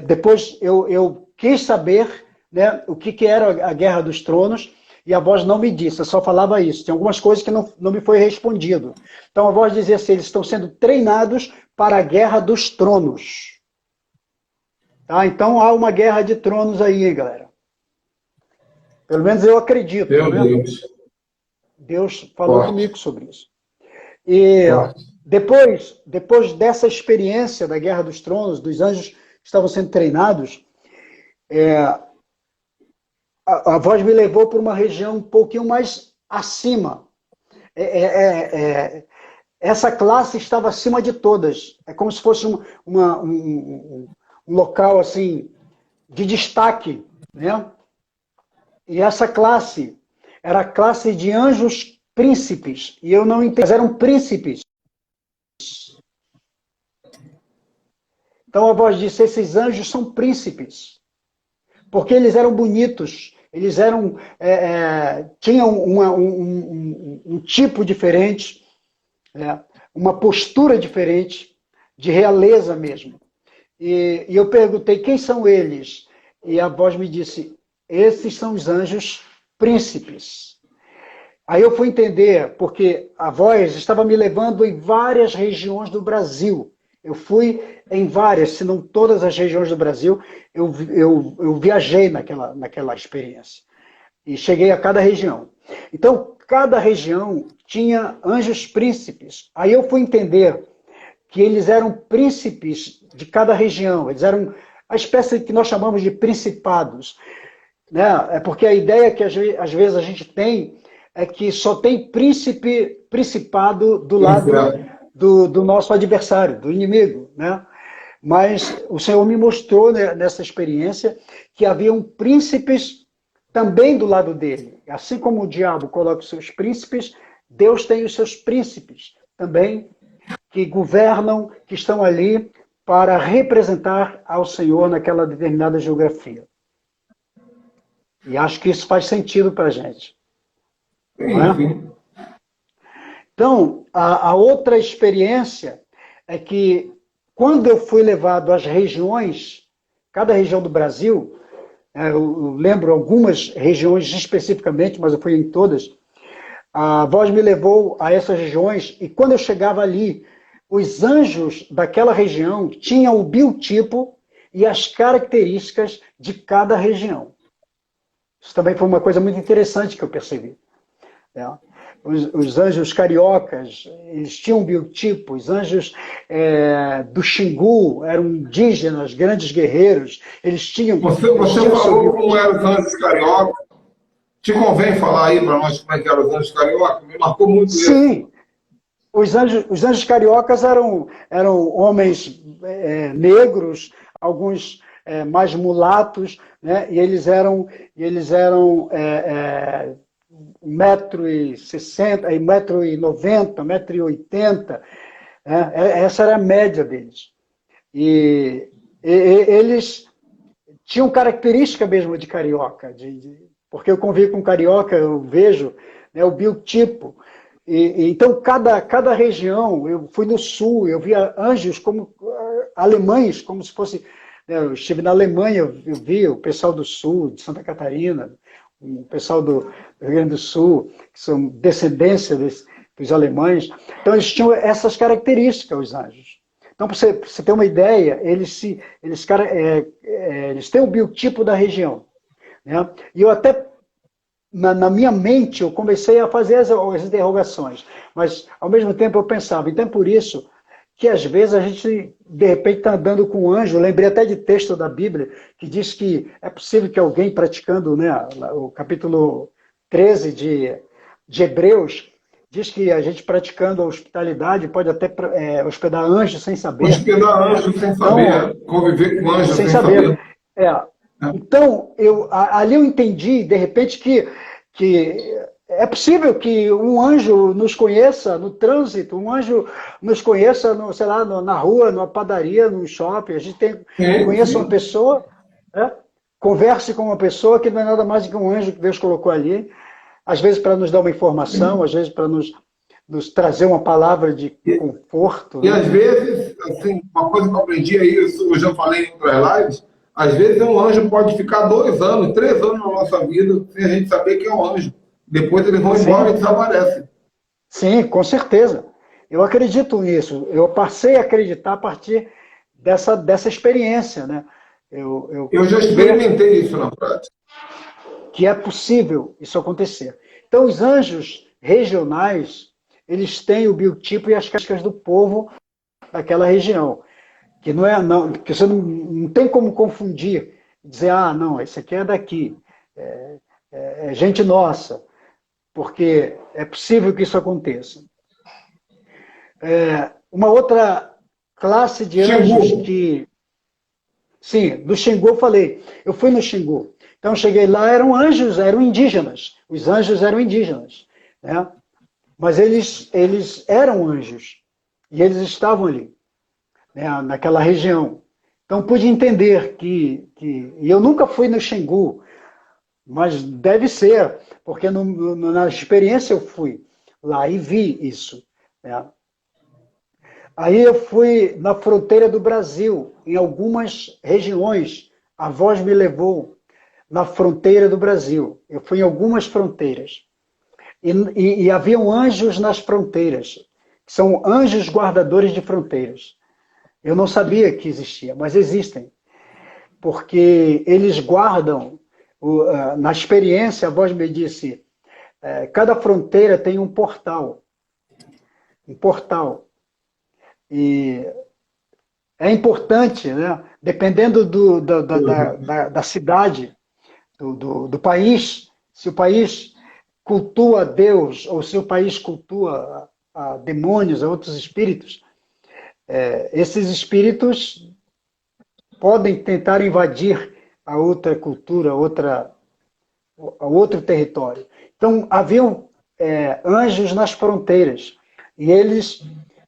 B: depois eu quis saber, né, o que era a Guerra dos Tronos, e a voz não me disse, eu só falava isso. Tem algumas coisas que não me foi respondido. Então a voz dizia assim, eles estão sendo treinados para a Guerra dos Tronos. Tá? Então há uma guerra de tronos aí, hein, galera. Pelo menos eu acredito.
A: Meu
B: né?
A: Deus.
B: Deus falou comigo sobre isso. E depois dessa experiência da Guerra dos Tronos, dos anjos que estavam sendo treinados, a voz me levou para uma região um pouquinho mais acima. Essa classe estava acima de todas. É como se fosse um local assim de destaque, né? E essa classe era a classe de anjos príncipes. E eu não entendi, mas eram príncipes. Então a voz disse: esses anjos são príncipes. Porque eles eram bonitos, eles eram, tinham um tipo diferente, uma postura diferente, de realeza mesmo. E eu perguntei: quem são eles? E a voz me disse: esses são os anjos príncipes. Aí eu fui entender, porque a voz estava me levando em várias regiões do Brasil. Eu fui em várias, se não todas as regiões do Brasil, eu viajei naquela experiência. E cheguei a cada região. Então, cada região tinha anjos príncipes. Aí eu fui entender que eles eram príncipes de cada região. Eles eram a espécie que nós chamamos de principados. Né? É porque a ideia que às vezes a gente tem é que só tem principado do lado do nosso adversário, do inimigo, né? Mas o Senhor me mostrou, né, nessa experiência que haviam príncipes também do lado dele. Assim como o diabo coloca os seus príncipes, Deus tem os seus príncipes também, que governam, que estão ali para representar ao Senhor naquela determinada geografia. E acho que isso faz sentido para a gente.
A: Sim.
B: Então, a outra experiência é que, quando eu fui levado às regiões, cada região do Brasil, eu lembro algumas regiões especificamente, mas eu fui em todas, a voz me levou a essas regiões, e quando eu chegava ali, os anjos daquela região tinham o biotipo e as características de cada região. Isso também foi uma coisa muito interessante que eu percebi. Os anjos cariocas, eles tinham um biotipo. Os anjos do Xingu eram indígenas, grandes guerreiros. Eles tinham...
A: Você falou como eram os anjos cariocas. Te convém falar aí para nós como é que eram os anjos cariocas? Me marcou muito isso.
B: Sim. Os anjos cariocas eram homens negros, alguns mais mulatos, né? E eles eram 1,60 m, 1,90 m, 1,80 m. Essa era a média deles. E eles tinham característica mesmo de carioca, porque eu convivo com carioca, eu vejo, né, o biotipo. Então, cada região, eu fui no sul, eu via anjos como alemães, como se fosse... Eu estive na Alemanha, eu vi o pessoal do sul, de Santa Catarina, o pessoal do Rio Grande do Sul, que são descendência dos alemães. Então, eles tinham essas características, os anjos. Então, para você ter uma ideia, eles têm o biotipo da região. Né? E eu até, na minha mente, eu comecei a fazer as interrogações, mas, ao mesmo tempo, eu pensava, então é por isso que, às vezes, a gente, de repente, está andando com um anjo. Eu lembrei até de texto da Bíblia, que diz que é possível que alguém praticando, né, o capítulo 13 de Hebreus, diz que a gente praticando a hospitalidade pode até hospedar anjos sem saber.
A: Hospedar anjos sem saber, conviver com anjos sem saber.
B: Então, ali eu entendi, de repente, que é possível que um anjo nos conheça no trânsito, um anjo nos conheça, sei lá, na rua, numa padaria, num shopping. A gente conheça uma pessoa, né? Converse com uma pessoa que não é nada mais do que um anjo que Deus colocou ali, às vezes para nos dar uma informação, às vezes para nos trazer uma palavra de conforto.
A: E às vezes, assim, uma coisa que eu aprendi aí, eu já falei em outras lives, às vezes um anjo pode ficar 2 anos, 3 anos na nossa vida sem a gente saber que é um anjo. Depois eles vão embora e desaparecem.
B: Sim, com certeza. Eu acredito nisso. Eu passei a acreditar a partir dessa experiência, né?
A: Eu já experimentei isso na prática.
B: Que é possível isso acontecer. Então, os anjos regionais, eles têm o biotipo e as características do povo daquela região. Que não que você não tem como confundir, dizer, não, esse aqui é daqui. é gente nossa, porque é possível que isso aconteça. Uma outra classe de anjos
A: Xingu.
B: que... Sim, do Xingu eu falei. Eu fui no Xingu. Então, cheguei lá, eram anjos, eram indígenas. Os anjos eram indígenas, né? Mas eles eram anjos. E eles estavam ali, né, naquela região. Então, pude entender e eu nunca fui no Xingu, mas deve ser, porque na experiência eu fui lá e vi isso, né? Aí eu fui na fronteira do Brasil, em algumas regiões. A voz me levou na fronteira do Brasil. Eu fui em algumas fronteiras. E haviam anjos nas fronteiras. São anjos guardadores de fronteiras. Eu não sabia que existia, mas existem. Porque eles guardam, na experiência, a voz me disse, cada fronteira tem um portal. Um portal. E é importante, né? Dependendo da cidade, do país, se o país cultua Deus, ou se o país cultua a demônios, a outros espíritos, esses espíritos podem tentar invadir a outra cultura, a outro território. Então, haviam anjos nas fronteiras, e eles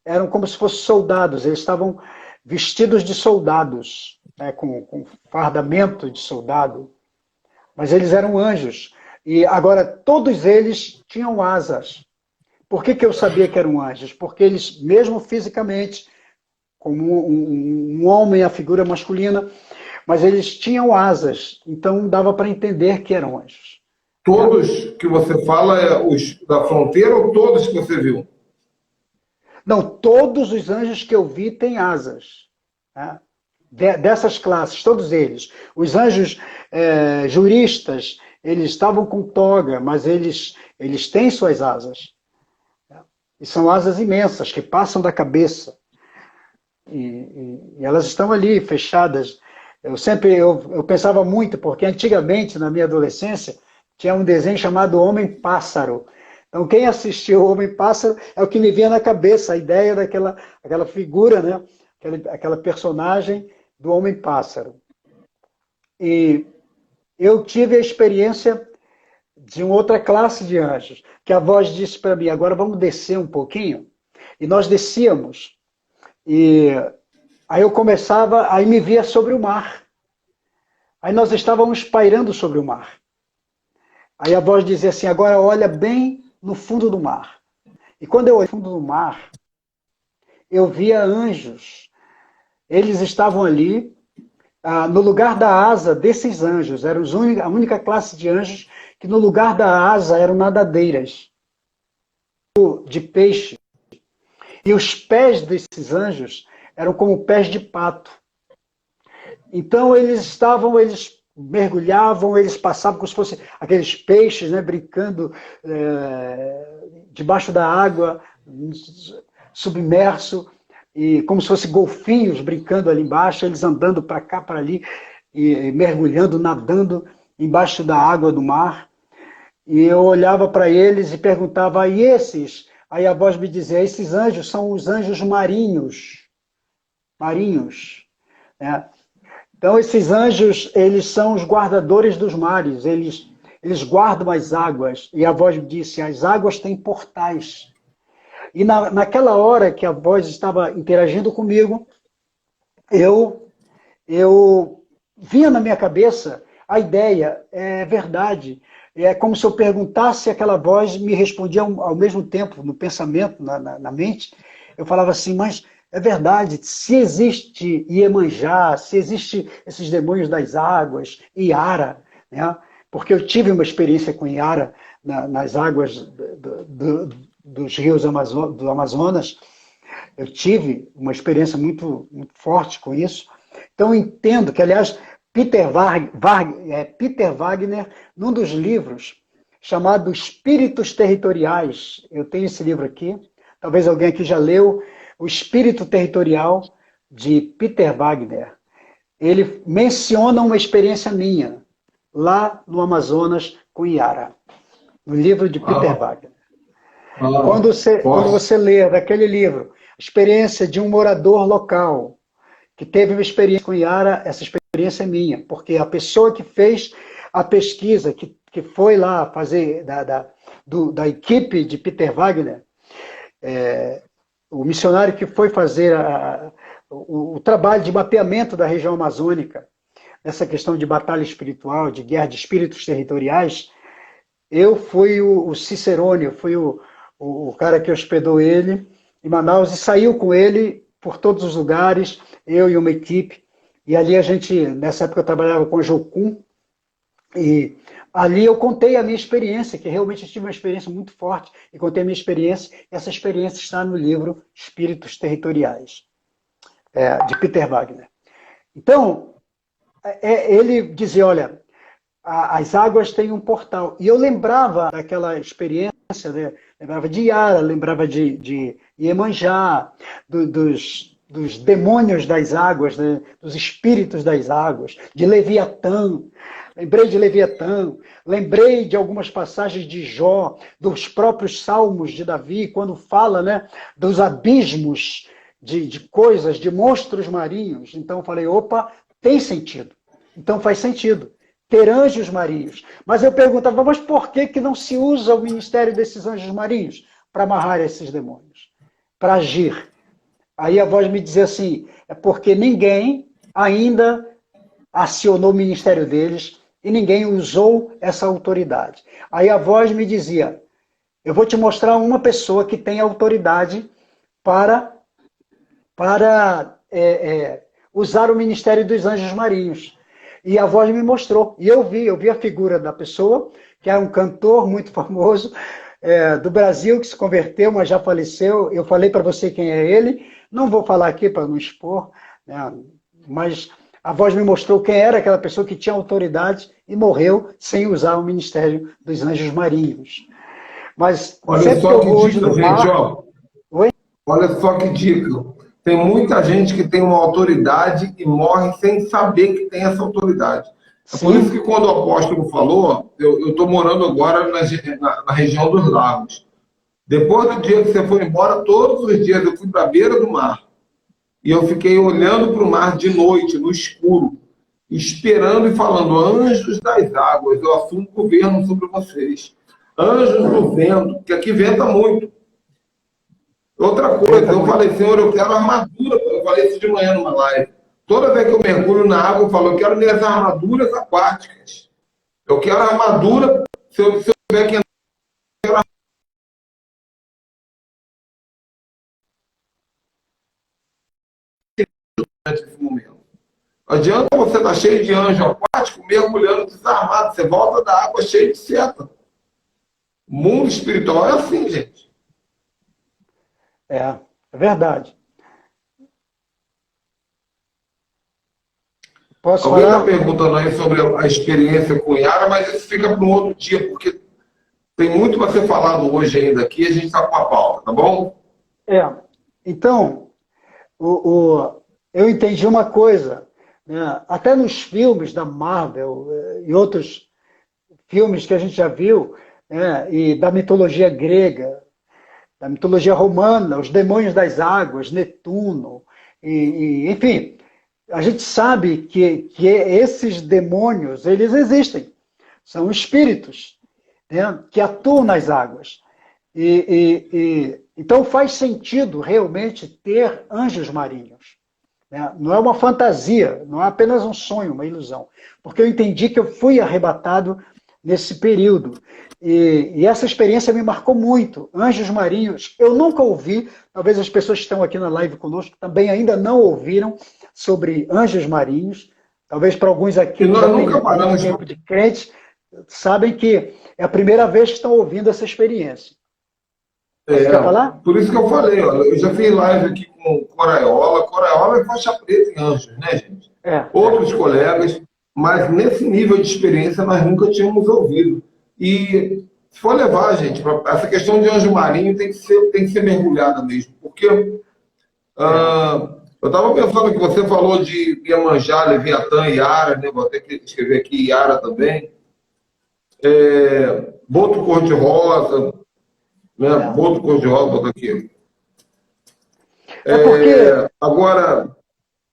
B: eram como se fossem soldados, eles estavam vestidos de soldados, né, com fardamento de soldado, mas eles eram anjos. E agora, todos eles tinham asas. Por que eu sabia que eram anjos? Porque eles, mesmo fisicamente, como um homem, a figura masculina, mas eles tinham asas, então dava para entender que eram anjos.
A: Todos que você fala, os da fronteira ou todos que você viu?
B: Não, todos os anjos que eu vi têm asas, né? Dessas classes, todos eles. Os anjos juristas, eles estavam com toga, mas eles têm suas asas. Né? E são asas imensas, que passam da cabeça. E elas estão ali, fechadas. Eu pensava muito, porque antigamente, na minha adolescência, tinha um desenho chamado Homem-Pássaro. Então, quem assistiu o Homem-Pássaro é o que me vinha na cabeça, a ideia aquela figura, né? Aquela personagem do Homem-Pássaro. E eu tive a experiência de uma outra classe de anjos, que a voz disse para mim, agora vamos descer um pouquinho. E nós descíamos. E aí eu começava, aí me via sobre o mar. Aí nós estávamos pairando sobre o mar. Aí a voz dizia assim, agora olha bem no fundo do mar. E quando eu olhei no fundo do mar, eu via anjos. Eles estavam ali, no lugar da asa desses anjos. Era a única classe de anjos que no lugar da asa eram nadadeiras de peixe. E os pés desses anjos eram como pés de pato. Então eles mergulhavam, eles passavam como se fossem aqueles peixes, né, brincando debaixo da água, submerso, e como se fossem golfinhos brincando ali embaixo, eles andando para cá, para ali, e mergulhando, nadando embaixo da água do mar. E eu olhava para eles e perguntava, e esses? Aí a voz me dizia, esses anjos são os anjos marinhos. Marinhos, né? Então, esses anjos, eles são os guardadores dos mares, eles guardam as águas. E a voz me disse, as águas têm portais. E naquela hora que a voz estava interagindo comigo, eu vinha na minha cabeça a ideia, é verdade. É como se eu perguntasse, aquela voz me respondia ao mesmo tempo, no pensamento, na mente. Eu falava assim, mas é verdade, se existe Iemanjá, se existe esses demônios das águas, Iara, né? Porque eu tive uma experiência com Iara nas águas dos rios do Amazonas, eu tive uma experiência muito, muito forte com isso. Então eu entendo que, aliás, Peter Wagner, num dos livros chamado Espíritos Territoriais, eu tenho esse livro aqui, talvez alguém aqui já leu, O Espírito Territorial, de Peter Wagner. Ele menciona uma experiência minha lá no Amazonas com Yara, no livro de Peter Wagner. Quando você lê daquele livro, a experiência de um morador local, que teve uma experiência com Yara, essa experiência é minha, porque a pessoa que fez a pesquisa, que foi lá fazer da equipe de Peter Wagner, o missionário que foi fazer o trabalho de mapeamento da região amazônica, nessa questão de batalha espiritual, de guerra de espíritos territoriais, eu fui o Cicerone, eu fui o cara que hospedou ele em Manaus e saiu com ele por todos os lugares, eu e uma equipe, e ali a gente, nessa época eu trabalhava com o Jocum, e ali eu contei a minha experiência, que realmente eu tive uma experiência muito forte, e contei a minha experiência, e essa experiência está no livro Espíritos Territoriais, de Peter Wagner. Então, ele dizia, olha, as águas têm um portal. E eu lembrava daquela experiência, né? Lembrava de Yara, lembrava de Iemanjá, dos demônios das águas, né? Dos espíritos das águas, de Leviatã. Lembrei de Leviatã, lembrei de algumas passagens de Jó, dos próprios salmos de Davi, quando fala, né, dos abismos de coisas, de monstros marinhos. Então eu falei, opa, tem sentido. Então faz sentido ter anjos marinhos. Mas eu perguntava, mas por que não se usa o ministério desses anjos marinhos para amarrar esses demônios, para agir? Aí a voz me dizia assim, é porque ninguém ainda acionou o ministério deles e ninguém usou essa autoridade. Aí a voz me dizia, eu vou te mostrar uma pessoa que tem autoridade para usar o ministério dos anjos marinhos. E a voz me mostrou. E eu vi a figura da pessoa, que era um cantor muito famoso do Brasil, que se converteu, mas já faleceu. Eu falei para você quem é ele. Não vou falar aqui para não expor, né? Mas a voz me mostrou quem era aquela pessoa que tinha autoridade e morreu sem usar o ministério dos anjos marinhos. Mas
A: olha só que dica, gente, ó.
B: Oi?
A: Olha só que dica. Tem muita gente que tem uma autoridade e morre sem saber que tem essa autoridade. É por isso que quando o apóstolo falou, eu estou morando agora na região dos lagos. Depois do dia que você foi embora, todos os dias eu fui para a beira do mar. E eu fiquei olhando para o mar de noite, no escuro, esperando e falando, anjos das águas, eu assumo governo sobre vocês. Anjos do vento, porque aqui venta muito. Outra coisa, eu falei, Senhor, eu quero armadura. Eu falei isso de manhã numa live. Toda vez que eu mergulho na água, eu falo, eu quero minhas armaduras aquáticas. Eu quero armadura, se eu tiver que entrar, eu quero armadura nesse momento. Não adianta você estar cheio de anjo aquático, mergulhando desarmado. Você volta da água cheio de seta. O mundo espiritual é assim, gente.
B: É verdade. Posso
A: Alguém
B: falar?
A: está perguntando aí sobre a experiência com Yara, mas isso fica para um outro dia, porque tem muito para ser falado hoje ainda aqui, a gente está com a pauta, tá bom?
B: Então, eu entendi uma coisa, né? Até nos filmes da Marvel e outros filmes que a gente já viu, né? E da mitologia grega, da mitologia romana, os demônios das águas, Netuno, enfim, a gente sabe que esses demônios, eles existem, são espíritos, né, que atuam nas águas. Então faz sentido realmente ter anjos marinhos. Né? Não é uma fantasia, não é apenas um sonho, uma ilusão. Porque eu entendi que eu fui arrebatado nesse período. E essa experiência me marcou muito. Anjos marinhos, eu nunca ouvi, talvez as pessoas que estão aqui na live conosco também ainda não ouviram sobre anjos marinhos. Talvez para alguns aqui
A: nós nunca paramos
B: tempo de crente, sabem que é a primeira vez que estão ouvindo essa experiência. Você quer falar?
A: Por isso que eu falei, olha, eu já fiz live aqui com Coraiola. Coraiola é faixa preta em anjos, né, gente? Outros colegas, mas nesse nível de experiência nós nunca tínhamos ouvido. E se for levar, gente, essa questão de anjo marinho tem que ser mergulhada mesmo, porque eu Eu estava pensando que você falou de Iemanjá, Leviatã e Yara, né? Vou ter que escrever aqui Yara também. Boto cor-de-rosa, né?
B: É,
A: Boto cor-de-rosa, boto aqui.
B: é porque,
A: Agora,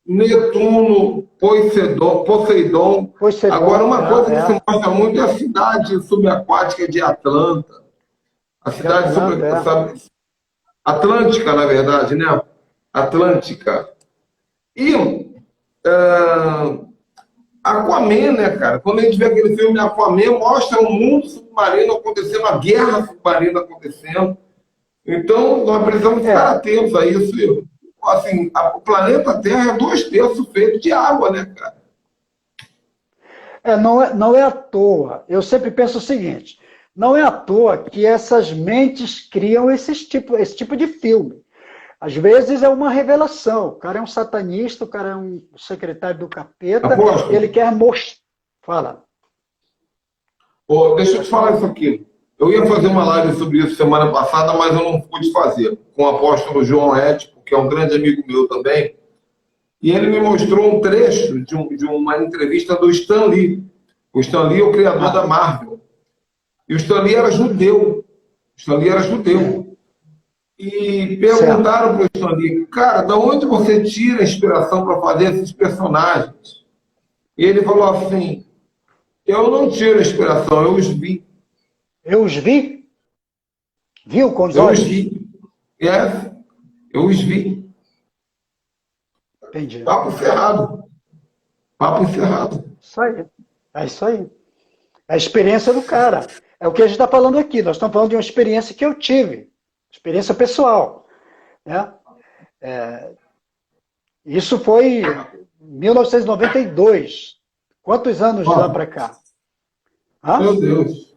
A: Netuno, Poseidon. Agora,
B: Poseidon,
A: uma coisa que se
B: é,
A: mostra muito é a cidade subaquática de Atlanta. A
B: de
A: cidade
B: Atlanta, é.
A: Atlântica, na verdade, né? Atlântica. E Aquaman, né, cara? Quando a gente vê aquele filme Aquaman, mostra um mundo submarino acontecendo, uma guerra submarina acontecendo. Então, nós precisamos estar
B: É,
A: atentos a isso. Assim, o planeta Terra é 2/3 feito de água, né, cara?
B: não é à toa. Eu sempre penso o seguinte: não é à toa que essas mentes criam esse tipo de filme. Às vezes é uma revelação. O cara é um satanista, o cara é um secretário do capeta, e ele
A: Apóstolo,
B: quer mostrar. Fala.
A: deixa eu te falar isso aqui. Eu ia fazer uma live sobre isso semana passada, mas eu não pude fazer. Com o apóstolo João Ético, que é um grande amigo meu também. E ele me mostrou um trecho de uma entrevista do Stan Lee. O Stan Lee é o criador da
B: Ah,
A: Marvel. E o Stan Lee era judeu. O Stan Lee era
B: sim,
A: judeu. E
B: certo.
A: perguntaram para o Stan Lee, cara, da onde você tira a inspiração para fazer esses personagens? E ele falou assim, eu não tiro a inspiração, eu os vi.
B: Eu os vi? Viu com os
A: Eu os
B: olhos?
A: vi. Yes, eu os vi.
B: Entendi.
A: Papo encerrado. Papo encerrado.
B: Isso aí. É isso aí. É a experiência do cara. É o que a gente está falando aqui. Nós estamos falando de uma experiência que eu tive. Experiência pessoal. Né? Isso foi em 1992. Quantos anos de lá
A: Ó,
B: para cá? Hã?
A: meu Deus.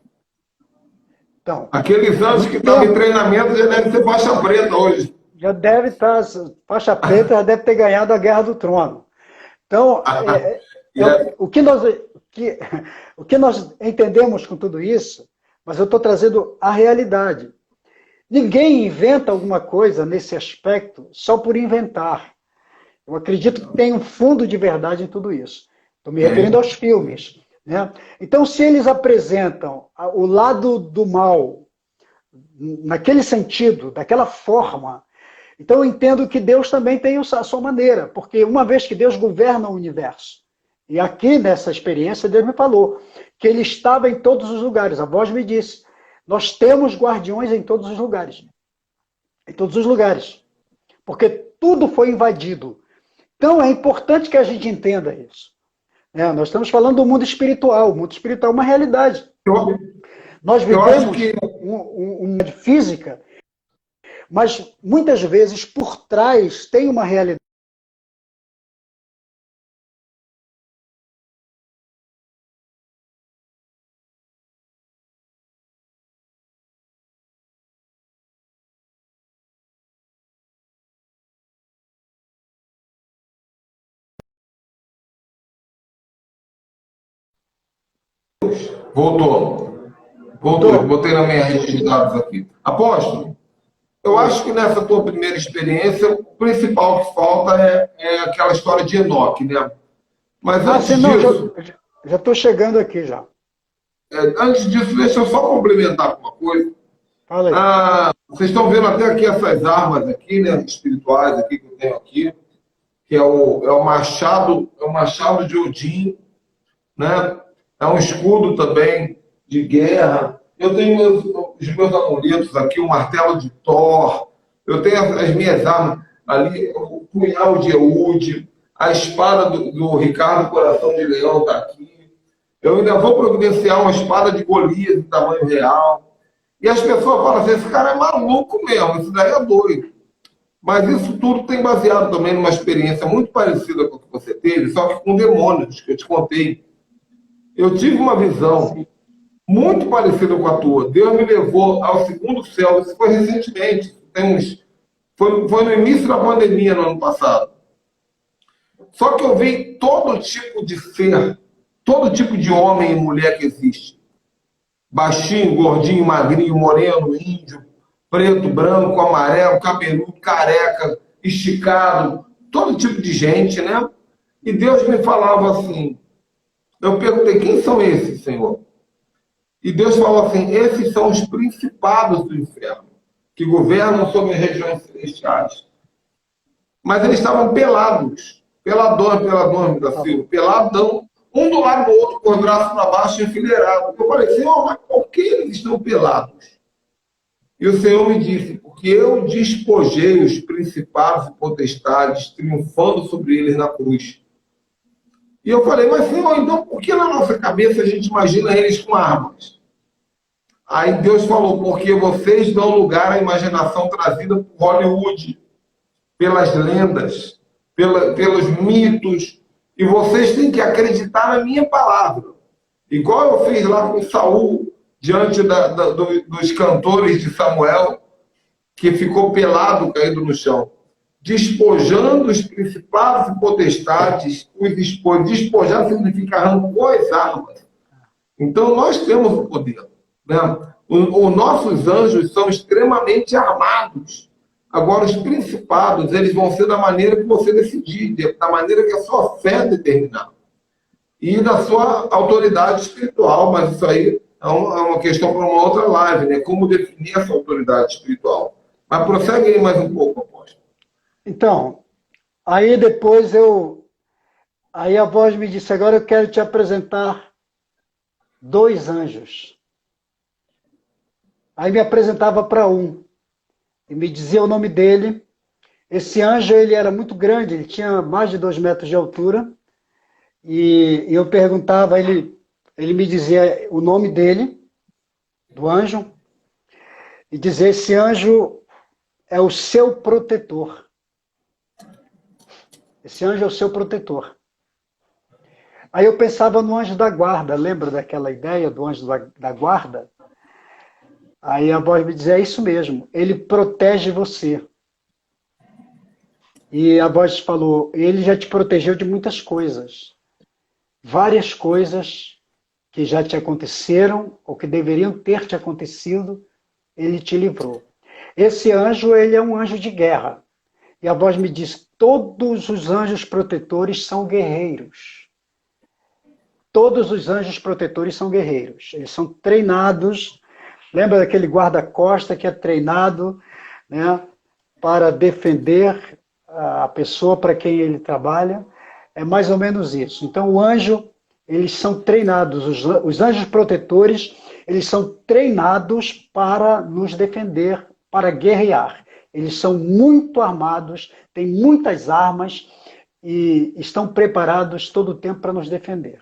B: Então,
A: Aqueles
B: é
A: anos que
B: muito
A: estava em
B: tempo.
A: treinamento já deve ser faixa preta hoje.
B: Já deve estar, faixa preta, já deve ter ganhado a Guerra do Trono. Então,
A: Yes.
B: que, o que nós entendemos com tudo isso, mas eu estou trazendo a realidade. Ninguém inventa alguma coisa nesse aspecto só por inventar. Eu acredito que tem um fundo de verdade em tudo isso. Estou me referindo
A: Tem.
B: aos filmes. Né? Então, se eles apresentam o lado do mal naquele sentido, daquela forma, então eu entendo que Deus também tem a sua maneira, porque uma vez que Deus governa o universo, e aqui nessa experiência Deus me falou que Ele estava em todos os lugares, a voz me disse, nós temos guardiões em todos os lugares. Em todos os lugares. Porque tudo foi invadido. Então é importante que a gente entenda isso. Nós estamos falando do mundo espiritual. O mundo espiritual é uma realidade.
A: Eu,
B: Nós
A: eu acho
B: vivemos
A: que
B: uma física, mas muitas vezes por trás tem uma realidade.
A: voltou. Voltou.
B: Doutor,
A: Botei na minha rede de dados aqui. Apóstolo, eu acho
B: oi.
A: que nessa tua primeira experiência, o principal que falta é aquela história de Enoque, né? Mas
B: Ah, sim,
A: antes
B: não,
A: disso,
B: já estou chegando aqui já.
A: deixa eu só complementar com uma coisa.
B: Fala aí.
A: Vocês estão vendo até aqui essas armas aqui, né, espirituais aqui que eu tenho aqui, que é o machado de Odin, né? É um escudo também de guerra. Eu tenho os meus amuletos aqui, o martelo de Thor, eu tenho as minhas armas ali, o punhal de Eude, a espada do Ricardo Coração de Leão está aqui. Eu ainda vou providenciar uma espada de Golias em tamanho real. E as pessoas falam assim, esse cara é maluco mesmo, isso daí é doido. Mas isso tudo tem baseado também numa experiência muito parecida com a que você teve, só que com demônios, que eu te contei. Eu tive uma visão
B: Sim.
A: muito parecida com a tua. Deus me levou ao segundo céu, isso foi recentemente, foi no início da pandemia, no ano passado. Só que eu vi todo tipo de ser, todo tipo de homem e mulher que existe. Baixinho, gordinho, magrinho, moreno, índio, preto, branco, amarelo, cabeludo, careca, esticado, todo tipo de gente, né? E Deus me falava assim, eu perguntei, quem são esses, Senhor? E Deus falou assim, esses são os principados do inferno, que governam sobre as regiões celestiais. Mas eles estavam pelados, peladões da Silva, peladão, um do lado do outro, com os braços para baixo, enfileirados. Eu falei, Senhor, mas por que eles estão pelados? E o Senhor me disse, porque eu despojei os principados e potestades, triunfando sobre eles na cruz. E eu falei, mas Senhor, então por que na nossa cabeça a gente imagina eles com armas? Aí Deus falou, porque vocês dão lugar à imaginação trazida por Hollywood, pelas lendas, pelos mitos, e vocês têm que acreditar na minha palavra. Igual eu fiz lá com Saul, diante dos cantores de Samuel, que ficou pelado, caído no chão. Despojando os principados e potestades, os expôs. Despojar significa arrancou as armas. Então nós temos o poder. Né? Os nossos anjos são extremamente armados. Agora, os principados, eles vão ser da maneira que você decidir, da maneira que a sua fé determinar. E da sua autoridade espiritual, mas isso aí é uma questão para uma outra live, né? Como definir essa autoridade espiritual. Mas prossegue aí mais um pouco, apóstolo.
B: Então, aí depois aí a voz me disse, agora eu quero te apresentar 2 anjos. Aí me apresentava para um, e me dizia o nome dele. Esse anjo, ele era muito grande, ele tinha mais de 2 metros de altura, e eu perguntava, ele me dizia o nome dele, do anjo, e dizia, esse anjo é o seu protetor. Esse anjo é o seu protetor. Aí eu pensava no anjo da guarda, lembra daquela ideia do anjo da guarda? Aí a voz me dizia, é isso mesmo, ele protege você. E a voz falou, ele já te protegeu de muitas coisas. Várias coisas que já te aconteceram, ou que deveriam ter te acontecido, ele te livrou. Esse anjo, ele é um anjo de guerra. E a voz me diz, todos os anjos protetores são guerreiros. Todos os anjos protetores são guerreiros. Eles são treinados. Lembra daquele guarda-costa que é treinado, né, para defender a pessoa para quem ele trabalha? É mais ou menos isso. Então, o anjo, eles são treinados. Os anjos protetores, eles são treinados para nos defender, para guerrear. Eles são muito armados, têm muitas armas e estão preparados todo o tempo para nos defender.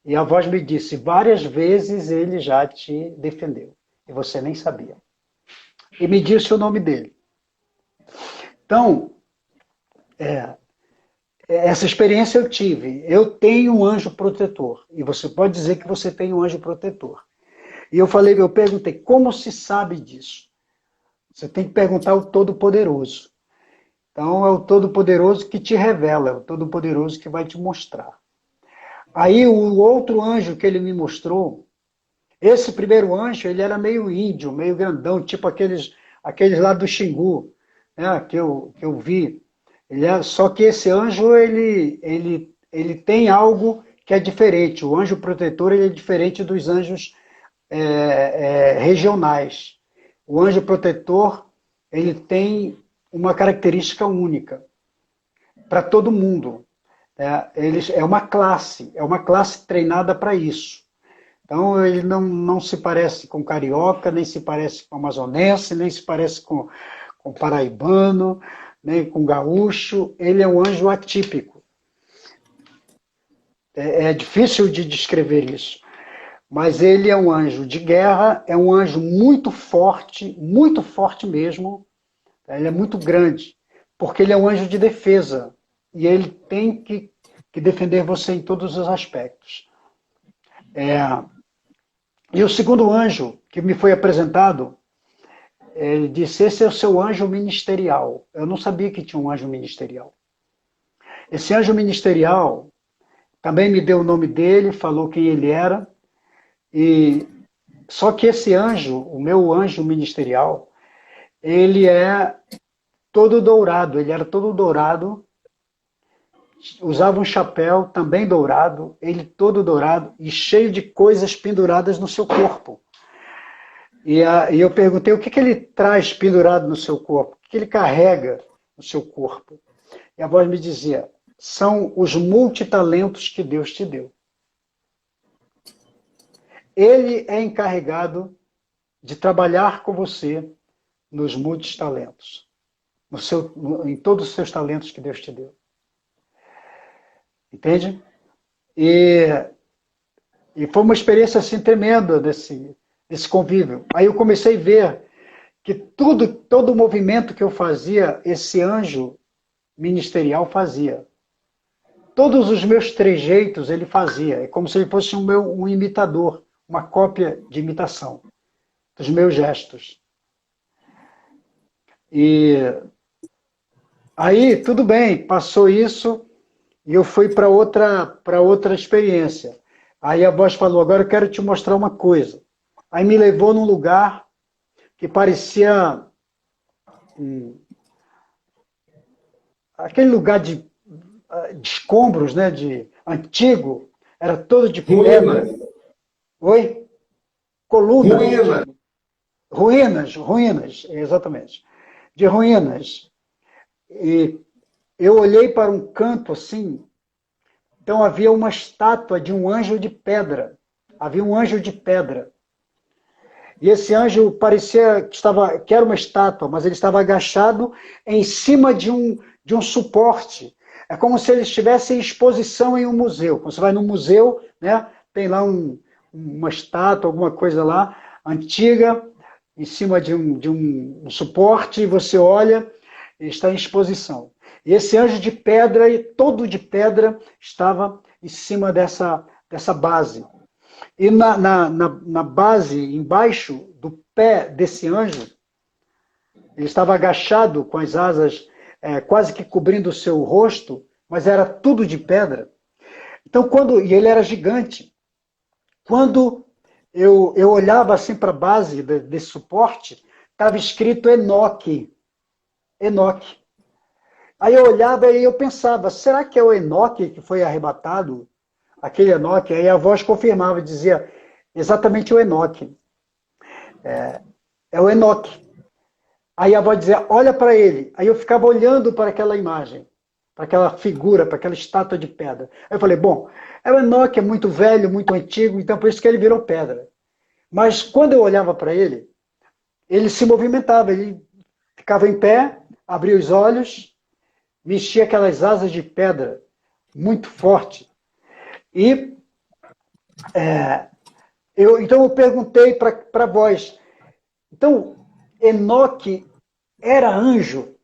B: E a voz me disse, várias vezes ele já te defendeu. E você nem sabia. E me disse o nome dele. Então, essa experiência eu tive. Eu tenho um anjo protetor. E você pode dizer que você tem um anjo protetor. E eu perguntei, como se sabe disso? Você tem que perguntar ao Todo-Poderoso. Então, é o Todo-Poderoso que te revela, é o Todo-Poderoso que vai te mostrar. Aí, o outro anjo que ele me mostrou, esse primeiro anjo, ele era meio índio, meio grandão, tipo aqueles lá do Xingu, né, que eu vi. Só que esse anjo, ele tem algo que é diferente. O anjo protetor, ele é diferente dos anjos regionais. O anjo protetor, ele tem uma característica única para todo mundo. É uma classe treinada para isso. Então, ele não se parece com carioca, nem se parece com amazonense, nem se parece com paraibano, nem com gaúcho. Ele é um anjo atípico. É difícil de descrever isso. Mas ele é um anjo de guerra, é um anjo muito forte mesmo. Ele é muito grande, porque ele é um anjo de defesa. E ele tem que defender você em todos os aspectos. E o segundo anjo que me foi apresentado, ele disse, esse é o seu anjo ministerial. Eu não sabia que tinha um anjo ministerial. Esse anjo ministerial também me deu o nome dele, falou quem ele era. Só que esse anjo, o meu anjo ministerial, ele é todo dourado, ele era todo dourado, usava um chapéu também dourado, ele todo dourado e cheio de coisas penduradas no seu corpo. E eu perguntei o que ele traz pendurado no seu corpo, o que ele carrega no seu corpo. E a voz me dizia, são os multitalentos que Deus te deu. Ele é encarregado de trabalhar com você nos multitalentos, em todos os seus talentos que Deus te deu. Entende? E foi uma experiência assim tremenda desse convívio. Aí eu comecei a ver que todo o movimento que eu fazia, esse anjo ministerial fazia. Todos os meus trejeitos ele fazia. É como se ele fosse um imitador, uma cópia de imitação dos meus gestos. E aí, tudo bem, passou isso e eu fui para outra experiência. Aí a voz falou, agora eu quero te mostrar uma coisa. Aí me levou num lugar que parecia aquele lugar de escombros, né, de antigo, era todo de pedra. Oi? Colunas. Ruínas, exatamente. De ruínas. E eu olhei para um canto assim, então havia uma estátua de um anjo de pedra. Havia um anjo de pedra. E esse anjo parecia que era uma estátua, mas ele estava agachado em cima de um suporte. É como se ele estivesse em exposição em um museu. Quando você vai no museu, né, tem lá uma estátua, alguma coisa lá, antiga, em cima de um suporte, e você olha e está em exposição. E esse anjo de pedra, e todo de pedra, estava em cima dessa base. E na base, embaixo do pé desse anjo, ele estava agachado com as asas quase que cobrindo o seu rosto, mas era tudo de pedra. Então, e ele era gigante. Quando eu olhava assim para a base desse suporte, estava escrito Enoque. Enoque. Aí eu olhava e eu pensava, será que é o Enoque que foi arrebatado? Aquele Enoque? Aí a voz confirmava, dizia, exatamente o Enoque. É o Enoque. Aí a voz dizia, olha para ele. Aí eu ficava olhando para aquela imagem, para aquela figura, para aquela estátua de pedra. Aí eu falei, bom, o Enoque é muito velho, muito antigo, então por isso que ele virou pedra. Mas quando eu olhava para ele, ele se movimentava, ele ficava em pé, abria os olhos, mexia aquelas asas de pedra, muito forte. E então eu perguntei para a voz, então Enoque era anjo?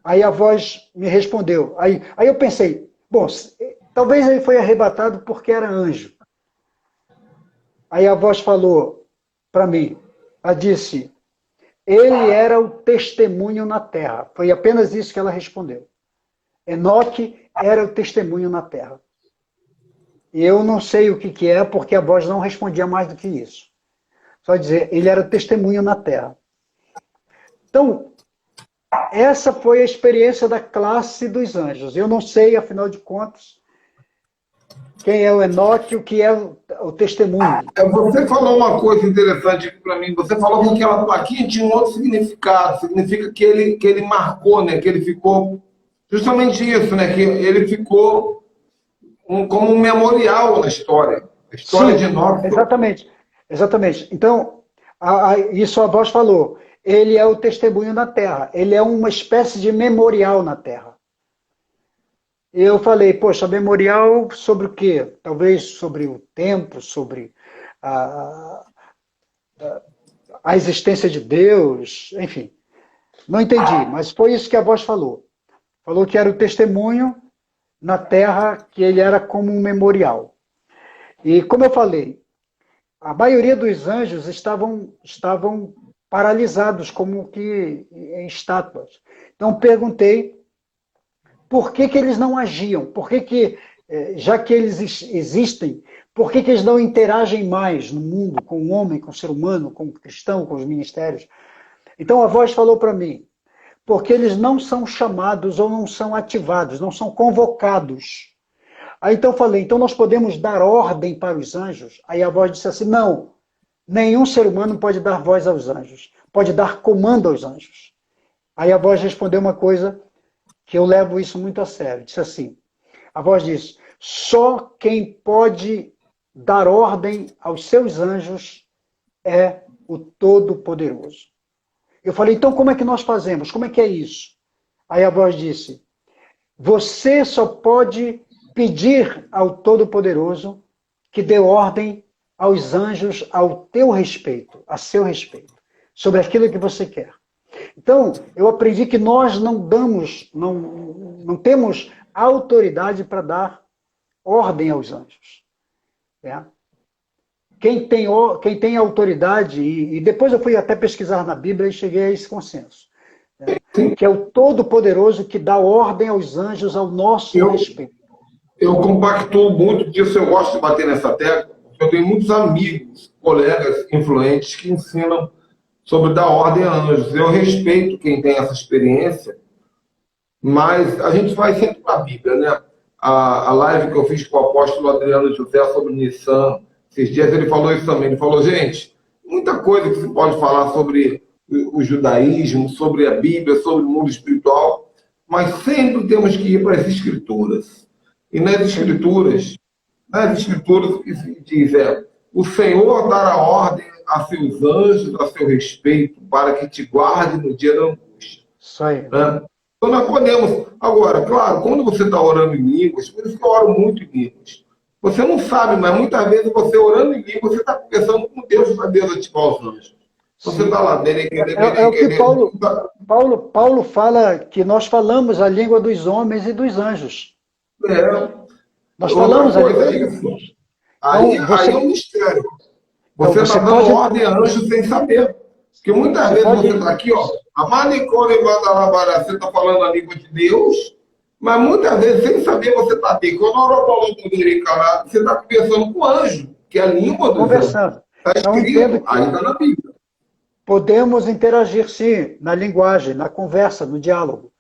B: Aí a voz me respondeu. Aí eu pensei, bom, talvez ele foi arrebatado porque era anjo. Aí a voz falou para mim, ela disse, ele era o testemunho na terra. Foi apenas isso que ela respondeu. Enoque era o testemunho na terra. E eu não sei o que é, porque a voz não respondia mais do que isso. Só dizer, ele era o testemunho na terra. Então, essa foi a experiência da classe dos anjos. Eu não sei, afinal de contas, quem é o Enoque, o que é o testemunho.
A: Você falou uma coisa interessante aqui para mim. Você falou que aquela plaquinha tinha um outro significado. Significa que ele marcou, né? Que ele ficou... Justamente isso, né? Que ele ficou como um memorial na história. A história
B: Sim,
A: de Enoque.
B: Exatamente. Então, isso a voz falou. Ele é o testemunho na terra. Ele é uma espécie de memorial na terra. E eu falei, poxa, memorial sobre o quê? Talvez sobre o tempo, sobre a existência de Deus, enfim. Não entendi, mas foi isso que a voz falou. Falou que era o testemunho na terra, que ele era como um memorial. E como eu falei, a maioria dos anjos estavam paralisados, como que em estátuas. Então perguntei por que eles não agiam, já que eles existem, por que eles não interagem mais no mundo, com o homem, com o ser humano, com o cristão, com os ministérios? Então a voz falou para mim, porque eles não são chamados ou não são ativados, não são convocados. Aí então eu falei, então nós podemos dar ordem para os anjos? Aí a voz disse assim, não, nenhum ser humano pode dar voz aos anjos, pode dar comando aos anjos. Aí a voz respondeu uma coisa que eu levo isso muito a sério, disse assim, a voz disse, só quem pode dar ordem aos seus anjos é o Todo-Poderoso. Eu falei, então como é que nós fazemos? Como é que é isso? Aí a voz disse, você só pode pedir ao Todo-Poderoso que dê ordem aos anjos ao teu respeito, a seu respeito, sobre aquilo que você quer. Então, eu aprendi que nós não temos autoridade para dar ordem aos anjos. É. Quem tem autoridade, e depois eu fui até pesquisar na Bíblia e cheguei a esse consenso, que é o Todo-Poderoso que dá ordem aos anjos ao nosso respeito.
A: Eu compactuo muito disso, eu gosto de bater nessa tecla, porque eu tenho muitos amigos, colegas influentes que ensinam sobre dar ordem a anjos. Eu respeito quem tem essa experiência, mas a gente vai sempre para a Bíblia, né? A live que eu fiz com o apóstolo Adriano José sobre Nissan, esses dias ele falou isso também. Ele falou, gente, muita coisa que se pode falar sobre o judaísmo, sobre a Bíblia, sobre o mundo espiritual, mas sempre temos que ir para as Escrituras. E nas Escrituras o que se diz é, o Senhor dará ordem a seus anjos a seu respeito, para que te guarde no dia da angústia.
B: Isso aí.
A: Né? Então nós podemos. Agora, claro, quando você está orando em línguas, por isso que eu oro muito em línguas. Você não sabe, mas muitas vezes você orando em línguas, você está conversando com Deus para Deus ativar os anjos. Você está lá,
B: é o que Paulo fala, que nós falamos a língua dos homens e dos anjos. Nós falamos a língua dos anjos.
A: Aí é um mistério. Você está dando ordem a anjo sem saber. Porque muitas vezes você está aqui, ó, a Manicone Mandalabara, você está falando a língua de Deus, mas muitas vezes, sem saber, você está aqui. Quando a Orobolô você está conversando com o anjo, que é a língua do
B: conversando.
A: Está escrito, ainda na Bíblia.
B: Podemos interagir, sim, na linguagem, na conversa, no diálogo.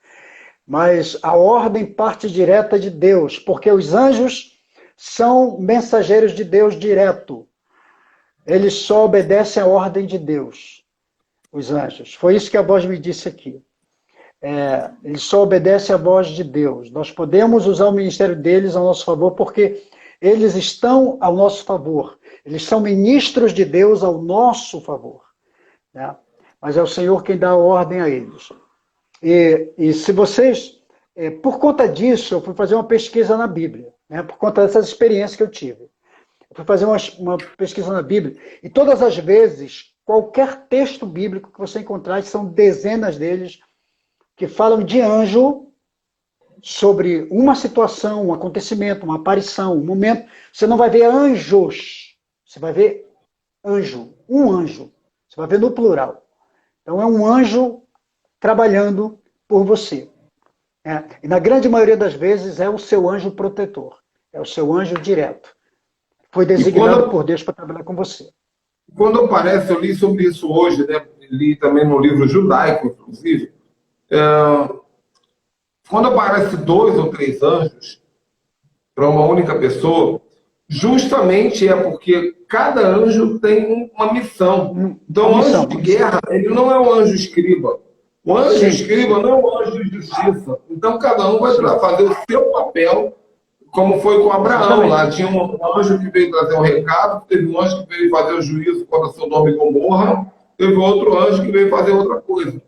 B: Mas a ordem parte direta de Deus, porque os anjos são mensageiros de Deus direto. Eles só obedecem a ordem de Deus, os anjos. Foi isso que a voz me disse aqui. Eles só obedecem a voz de Deus. Nós podemos usar o ministério deles ao nosso favor, porque eles estão ao nosso favor. Eles são ministros de Deus ao nosso favor. Né? Mas é o Senhor quem dá a ordem a eles. E se vocês... por conta disso, eu fui fazer uma pesquisa na Bíblia, né? Por conta dessas experiências que eu tive. Eu fui fazer uma pesquisa na Bíblia, e todas as vezes, qualquer texto bíblico que você encontrar, são dezenas deles, que falam de anjo, sobre uma situação, um acontecimento, uma aparição, um momento. Você não vai ver anjos, você vai ver anjo, um anjo. Você vai ver no plural. Então é um anjo trabalhando por você. E na grande maioria das vezes é o seu anjo protetor, é o seu anjo direto. Foi designado por Deus para trabalhar com você.
A: Quando aparece, eu li sobre isso hoje, né? Li também no livro judaico, inclusive. Quando aparece 2 ou 3 anjos para uma única pessoa, justamente é porque cada anjo tem uma missão. Então, o anjo de guerra, ele não é um anjo escriba. O anjo escriba não é um anjo de justiça. Então, cada um vai fazer o seu papel, como foi com Abraão. Lá tinha um anjo que veio trazer um recado, teve um anjo que veio fazer o juízo contra Sodoma e Gomorra, teve outro anjo que veio fazer outra coisa.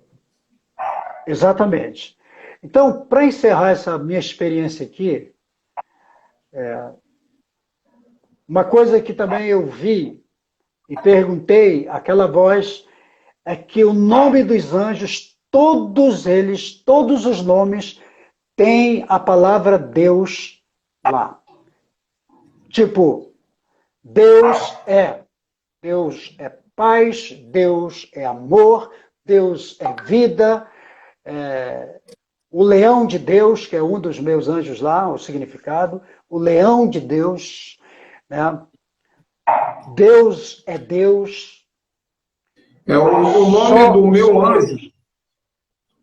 B: Exatamente. Então, para encerrar essa minha experiência aqui, uma coisa que também eu vi e perguntei àquela voz é que o nome dos anjos, todos eles, todos os nomes, têm a palavra Deus lá. Tipo, Deus é paz, Deus é amor, Deus é vida, o leão de Deus, que é um dos meus anjos lá, o significado, o leão de Deus, né? Deus é Deus.
A: O nome do meu anjo,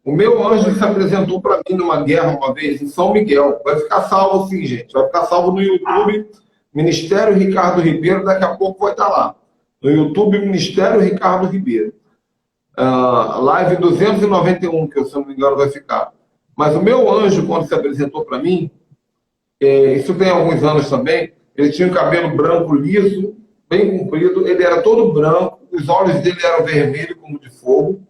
A: O meu anjo se apresentou para mim numa guerra uma vez em São Miguel. Vai ficar salvo sim, gente. Vai ficar salvo no YouTube, Ministério Ricardo Ribeiro, daqui a pouco vai estar lá. No YouTube, Ministério Ricardo Ribeiro. Live 291, que se eu não me engano vai ficar. Mas o meu anjo, quando se apresentou para mim, isso tem alguns anos também, ele tinha um cabelo branco liso, bem comprido, ele era todo branco, os olhos dele eram vermelhos como de fogo,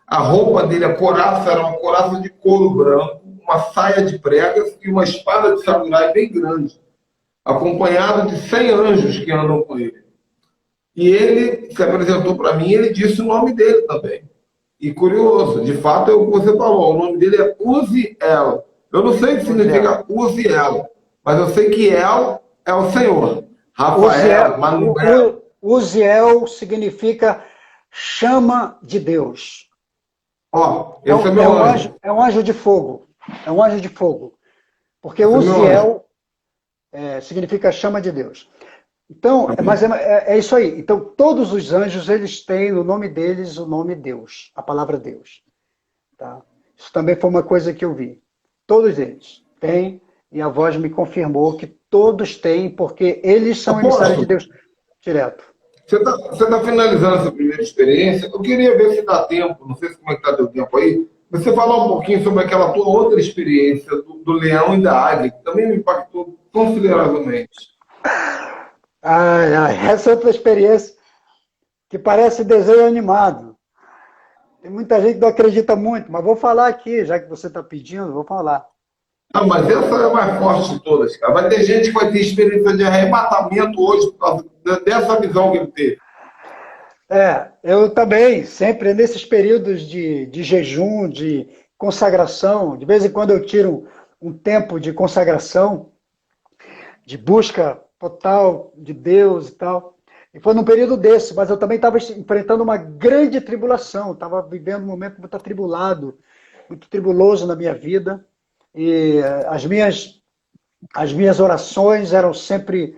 A: a roupa dele, a couraça, era uma couraça de couro branco, uma saia de pregas e uma espada de samurai bem grande, acompanhado de 100 anjos que andam com ele. E ele se apresentou para mim e ele disse o nome dele também. E curioso, de fato é o que você falou, o nome dele é Uziel. Eu não sei o que significa Uziel, mas eu sei que El é o Senhor. Rafael, Manuel.
B: Uziel significa chama de Deus.
A: Esse é meu anjo.
B: É um anjo de fogo. É um anjo de fogo. Porque Uziel significa chama de Deus. Então, mas é isso aí. Então, todos os anjos, eles têm no nome deles o nome Deus, a palavra Deus. Tá? Isso também foi uma coisa que eu vi. Todos eles têm, e a voz me confirmou que todos têm, porque eles são emissários de Deus direto.
A: Você tá finalizando essa primeira experiência. Eu queria ver se dá tempo, não sei como é que está o tempo aí, você falar um pouquinho sobre aquela tua outra experiência do leão e da águia, que também me impactou consideravelmente.
B: Essa outra experiência que parece desenho animado. Tem muita gente que não acredita muito, mas vou falar aqui, já que você está pedindo, vou falar.
A: Mas essa é a mais forte de todas, cara. Vai ter gente que vai ter experiência de arrebatamento hoje por causa dessa visão que ele teve.
B: Eu também, sempre nesses períodos de jejum, de consagração, de vez em quando eu tiro um tempo de consagração, de busca total de Deus e tal. E foi num período desse, mas eu também estava enfrentando uma grande tribulação, estava vivendo um momento muito atribulado, muito tribuloso na minha vida. E as minhas orações eram sempre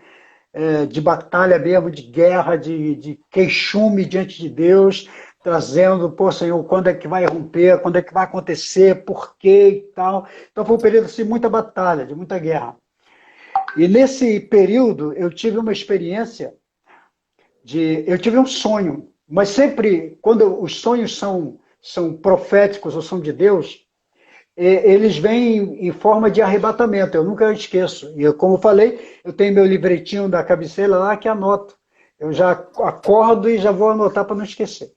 B: de batalha mesmo, de guerra, de queixume diante de Deus, trazendo, Senhor, quando é que vai romper, quando é que vai acontecer, por quê e tal. Então foi um período assim, de muita batalha, de muita guerra. E nesse período eu tive uma experiência eu tive um sonho, mas sempre, quando os sonhos são proféticos ou são de Deus, eles vêm em forma de arrebatamento, eu nunca esqueço. E como eu falei, eu tenho meu livretinho da cabeceira lá que anoto. Eu já acordo e já vou anotar para não esquecer.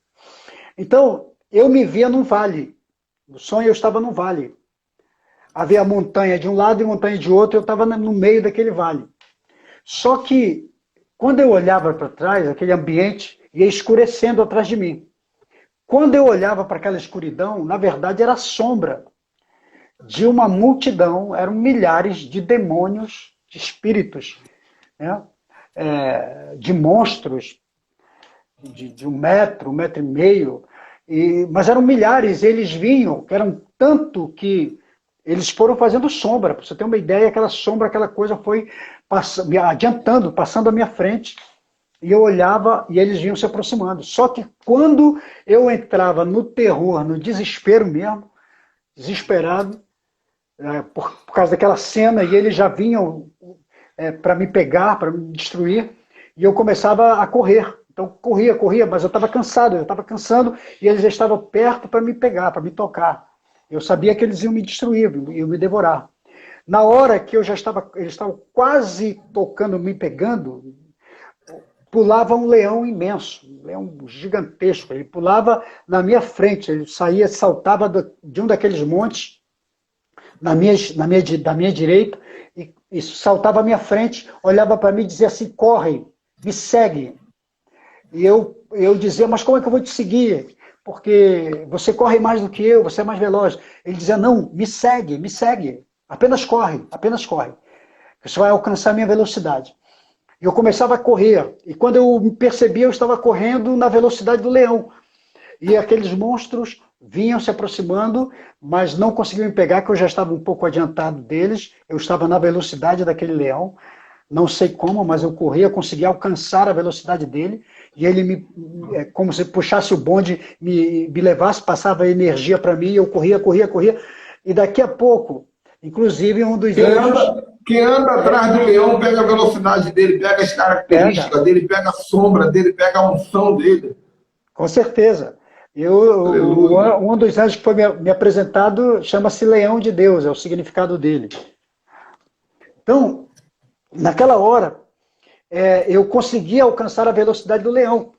B: Então, eu me via num vale. No sonho eu estava num vale. Havia montanha de um lado e montanha de outro, eu estava no meio daquele vale. Só que, quando eu olhava para trás, aquele ambiente ia escurecendo atrás de mim. Quando eu olhava para aquela escuridão, na verdade era a sombra de uma multidão, eram milhares de demônios, de espíritos, né? De monstros, de 1 metro e meio, mas eram milhares, eles vinham, eram tanto que eles foram fazendo sombra. Para você ter uma ideia, aquela sombra, aquela coisa foi me adiantando, passando à minha frente, e eu olhava e eles vinham se aproximando. Só que quando eu entrava no terror, no desespero mesmo, desesperado, por causa daquela cena, e eles já vinham para me pegar, para me destruir, e eu começava a correr. Então corria, mas eu estava cansado, e eles já estavam perto para me pegar, para me tocar. Eu sabia que eles iam me destruir, iam me devorar. Na hora que eles estavam quase tocando, me pegando, pulava um leão imenso, um leão gigantesco. Ele pulava na minha frente, ele saltava de um daqueles montes, da minha direita, e saltava à minha frente, olhava para mim e dizia assim: corre, me segue. E eu dizia: mas como é que eu vou te seguir? Porque você corre mais do que eu, você é mais veloz. Ele dizia: não, me segue, apenas corre, você vai alcançar a minha velocidade. E eu começava a correr, e quando eu me percebia, eu estava correndo na velocidade do leão. E aqueles monstros vinham se aproximando, mas não conseguiam me pegar, que eu já estava um pouco adiantado deles, eu estava na velocidade daquele leão, não sei como, mas eu corria, conseguia alcançar a velocidade dele, e ele como se puxasse o bonde, me levasse, passava energia para mim, e eu corria, e daqui a pouco, inclusive um dos anjos...
A: Quem anda atrás do leão pega a velocidade dele, pega as características dele, pega a sombra dele, pega a unção dele.
B: Com certeza. Um dos anjos que foi me apresentado chama-se Leão de Deus, é o significado dele. Então, naquela hora, eu conseguia alcançar a velocidade do leão.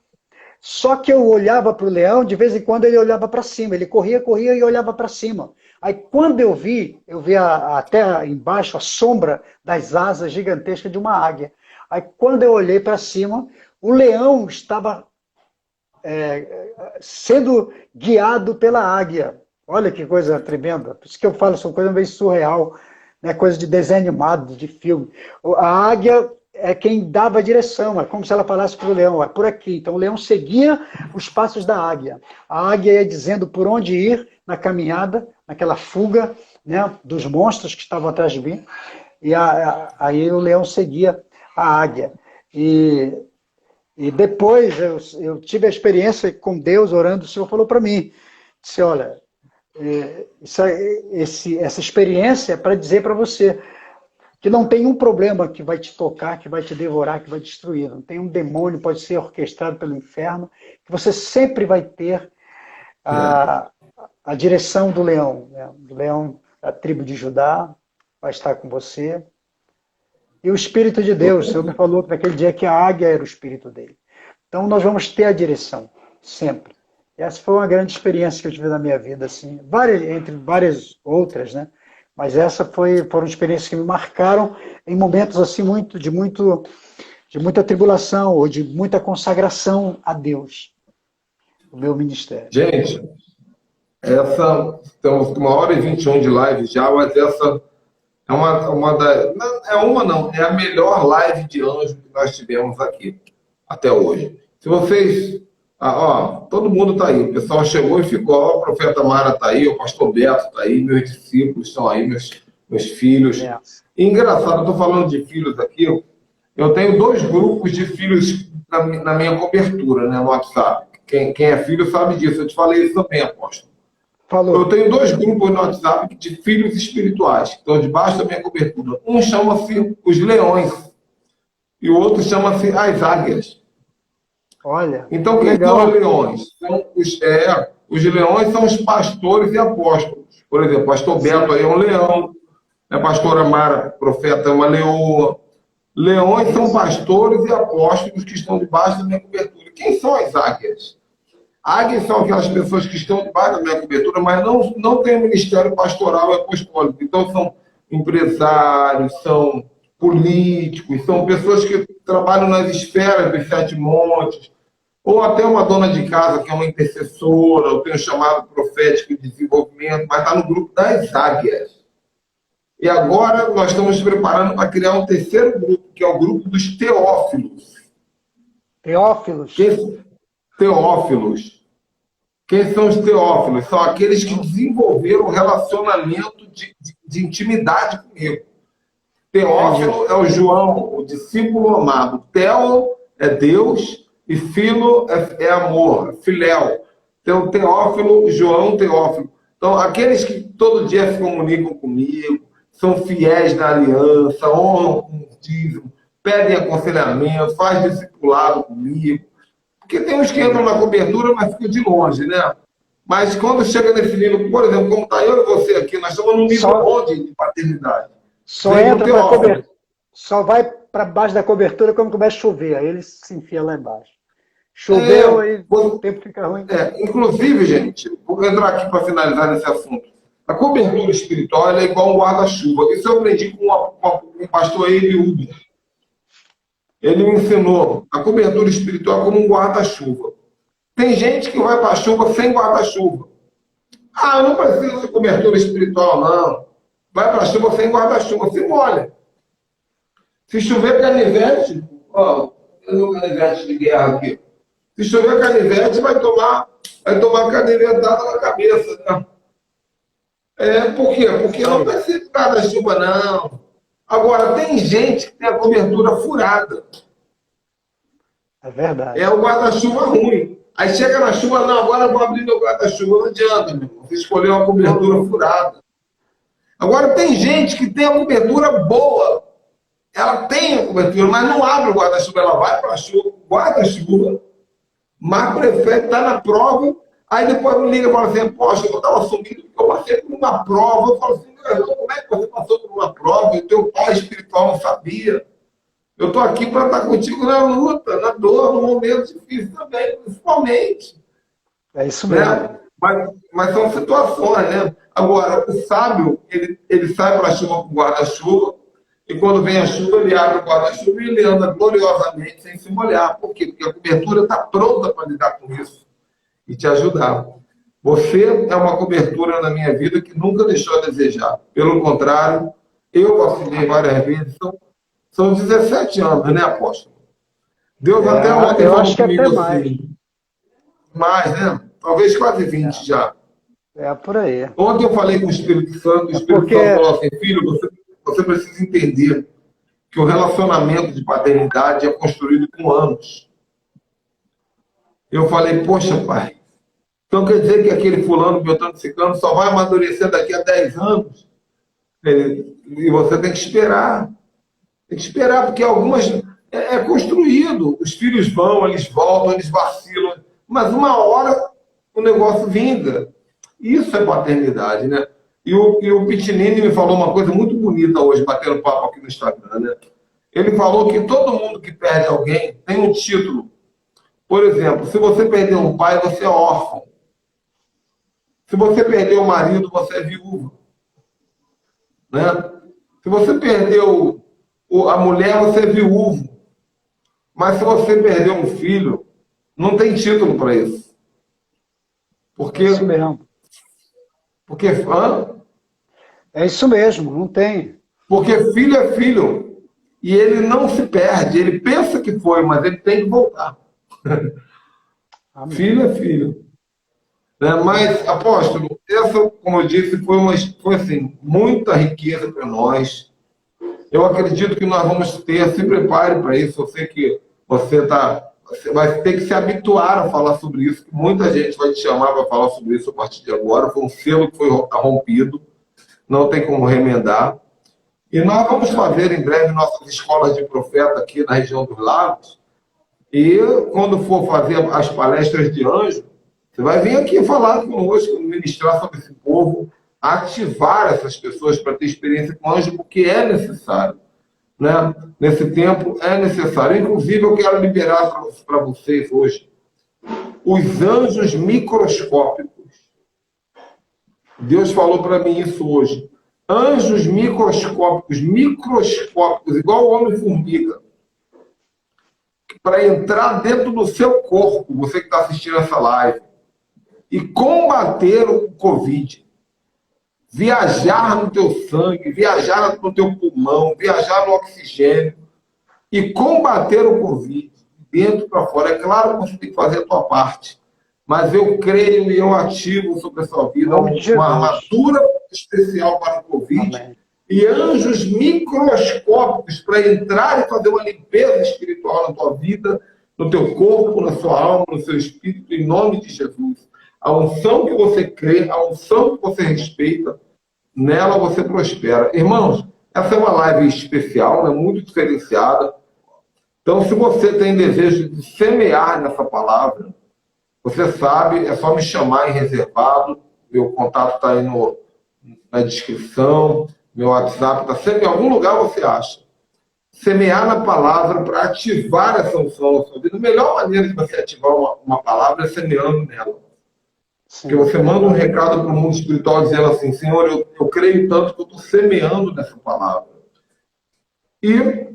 B: Só que eu olhava para o leão, de vez em quando ele olhava para cima. Ele corria e olhava para cima. Aí quando eu vi até embaixo a sombra das asas gigantescas de uma águia. Aí quando eu olhei para cima, o leão estava sendo guiado pela águia. Olha que coisa tremenda. Por isso que eu falo, são coisa meio surreal, né? Coisa de desenho animado, de filme. A águia é quem dava a direção, é como se ela falasse para o leão, é por aqui. Então o leão seguia os passos da águia. A águia ia dizendo por onde ir na caminhada, naquela fuga, né, dos monstros que estavam atrás de mim. E aí o leão seguia a águia. E depois eu tive a experiência com Deus orando, o Senhor falou para mim, disse, olha, essa experiência é para dizer para você que não tem um problema que vai te tocar, que vai te devorar, que vai te destruir. Não tem um demônio, pode ser orquestrado pelo inferno, que você sempre vai ter a direção do leão, né? Do leão da tribo de Judá, vai estar com você. E o Espírito de Deus, o Senhor me falou naquele dia que a águia era o Espírito dele. Então nós vamos ter a direção, sempre. E essa foi uma grande experiência que eu tive na minha vida, assim, entre várias outras, né? Mas essa foram experiências que me marcaram em momentos assim de muita tribulação ou de muita consagração a Deus, o meu ministério.
A: Gente, estamos com 1h21 de live já, mas essa é é a melhor live de anjo que nós tivemos aqui até hoje. Se vocês, todo mundo está aí, o pessoal chegou e ficou, o profeta Mara está aí, o pastor Beto está aí, meus discípulos estão aí, meus filhos. E, engraçado, eu estou falando de filhos aqui, eu tenho 2 grupos de filhos na minha cobertura, né, no WhatsApp. Quem é filho sabe disso, eu te falei isso também, apóstolo.
B: Falou.
A: Eu tenho 2 grupos no WhatsApp de filhos espirituais, que estão debaixo da minha cobertura. Um chama-se os leões e o outro chama-se as águias.
B: Olha,
A: então, quem são os leões? Os leões são os pastores e apóstolos. Por exemplo, o pastor Beto aí é um leão, a pastora Mara, profeta, é uma leoa. Leões são pastores e apóstolos que estão debaixo da minha cobertura. Quem são as águias? Águias são aquelas pessoas que estão debaixo da minha cobertura, mas não têm ministério pastoral e apostólico. Então, são empresários, são políticos, são pessoas que trabalham nas esferas dos 7 montes, ou até uma dona de casa que é uma intercessora, ou tem um chamado profético de desenvolvimento, mas está no grupo das águias. E agora nós estamos preparando para criar um 3º grupo, que é o grupo dos teófilos.
B: Teófilos?
A: Teófilos. Quem são os teófilos? São aqueles que desenvolveram um relacionamento de intimidade comigo. Teófilo é o João, o discípulo amado. Teo é Deus e filo é amor, filéu. Então, Teófilo, João, Teófilo. Então, aqueles que todo dia se comunicam comigo, são fiéis na aliança, honram com o dízimo, pedem aconselhamento, fazem discipulado comigo. Porque tem uns que entram na cobertura, mas ficam de longe, né? Mas quando chega nesse nível, por exemplo, como está eu e você aqui, nós estamos num nível onde de paternidade.
B: Só entra para cobertura. Só vai para baixo da cobertura quando começa a chover. Aí ele se enfia lá embaixo. Choveu, aí o tempo fica ruim.
A: Inclusive, gente, vou entrar aqui para finalizar nesse assunto. A cobertura espiritual é igual um guarda-chuva. Isso eu aprendi com um pastor Eli. Ele me ensinou a cobertura espiritual como um guarda-chuva. Tem gente que vai para a chuva sem guarda-chuva. Eu não preciso de cobertura espiritual, não. Vai para a chuva sem guarda-chuva, se molha. Se chover canivete, eu tenho canivete de guerra aqui. Se chover canivete, vai tomar canivetada na cabeça, né? Por quê? Porque não precisa de guarda-chuva, não. Agora, tem gente que tem a cobertura furada.
B: É verdade.
A: É o guarda-chuva ruim. Aí chega na chuva, não, agora eu vou abrir meu guarda-chuva. Não adianta, meu irmão. Você escolheu uma cobertura furada. Agora, tem gente que tem a cobertura boa. Ela tem a cobertura, mas não abre o guarda-chuva. Ela vai para a chuva, guarda-chuva, mas prefere estar na prova. Aí depois me liga e fala assim, poxa, eu estava sumido porque eu passei por uma prova. Eu falo assim, como é que você passou por uma prova? E teu pai espiritual não sabia. Eu estou aqui para estar contigo na luta, na dor, no momento difícil também, principalmente.
B: É isso mesmo.
A: Né? Mas são situações, né? Agora, o sábio, ele sai para a chuva com guarda-chuva, e quando vem a chuva, ele abre o guarda-chuva e ele anda gloriosamente sem se molhar. Por quê? Porque a cobertura está pronta para lidar com isso e te ajudar. Você é uma cobertura na minha vida que nunca deixou a desejar. Pelo contrário, eu vacilei várias vezes. São 17 anos, né, apóstolo? Deus até ontem falou comigo assim. Mais, né? Talvez quase 20 já.
B: É por aí.
A: Ontem eu falei com o Espírito Santo, o Espírito Santo falou assim, filho, você precisa entender que o relacionamento de paternidade é construído com anos. Eu falei, poxa, pai, então quer dizer que aquele fulano, Beltrano, Ciclano, só vai amadurecer daqui a 10 anos? E você tem que esperar. Tem que esperar, porque algumas é construído. Os filhos vão, eles voltam, eles vacilam. Mas uma hora o negócio vinga. Isso é paternidade, né? E o Pitinini me falou uma coisa muito bonita hoje, batendo papo aqui no Instagram, né? Ele falou que todo mundo que perde alguém tem um título. Por exemplo, se você perder um pai, você é órfão. Se você perder o marido, você é viúva. Né? Se você perdeu a mulher, você é viúvo. Mas se você perder um filho, não tem título para isso. Porque,
B: é isso mesmo.
A: Porque,
B: é isso mesmo, não tem.
A: Porque filho é filho. E ele não se perde. Ele pensa que foi, mas ele tem que voltar. Filho é filho. Né? Mas, apóstolo, essa, como eu disse, foi assim, muita riqueza para nós. Eu acredito que nós vamos ter, se prepare para isso. Eu sei que você vai ter que se habituar a falar sobre isso, que muita gente vai te chamar para falar sobre isso a partir de agora. Foi um selo que foi rompido, não tem como remendar. E nós vamos fazer em breve nossas escolas de profeta aqui na região dos Lagos. E quando for fazer as palestras de anjo, você vai vir aqui falar conosco, ministrar sobre esse povo, ativar essas pessoas para ter experiência com anjo, porque é necessário. Né? Nesse tempo é necessário. Inclusive, eu quero liberar para vocês hoje os anjos microscópicos. Deus falou para mim isso hoje. Anjos microscópicos, igual o Homem-Formiga, para entrar dentro do seu corpo, você que está assistindo essa live, e combater o Covid. Viajar no teu sangue, viajar no teu pulmão, viajar no oxigênio e combater o Covid, dentro para fora. É claro que você tem que fazer a tua parte, mas eu creio e eu ativo sobre a sua vida uma armadura especial para o Covid. Amém. E anjos microscópicos para entrar e fazer uma limpeza espiritual na tua vida, no teu corpo, na sua alma, no seu espírito, em nome de Jesus. A unção que você crê, a unção que você respeita, nela você prospera. Irmãos, essa é uma live especial, né, muito diferenciada. Então, se você tem desejo de semear nessa palavra, você sabe, é só me chamar em reservado. Meu contato está aí na descrição, meu WhatsApp está sempre em algum lugar, você acha. Semear na palavra para ativar essa unção na sua vida. A melhor maneira de você ativar uma palavra é semeando nela. Porque você manda um recado para o mundo espiritual dizendo assim, Senhor, eu creio tanto que eu estou semeando nessa palavra. E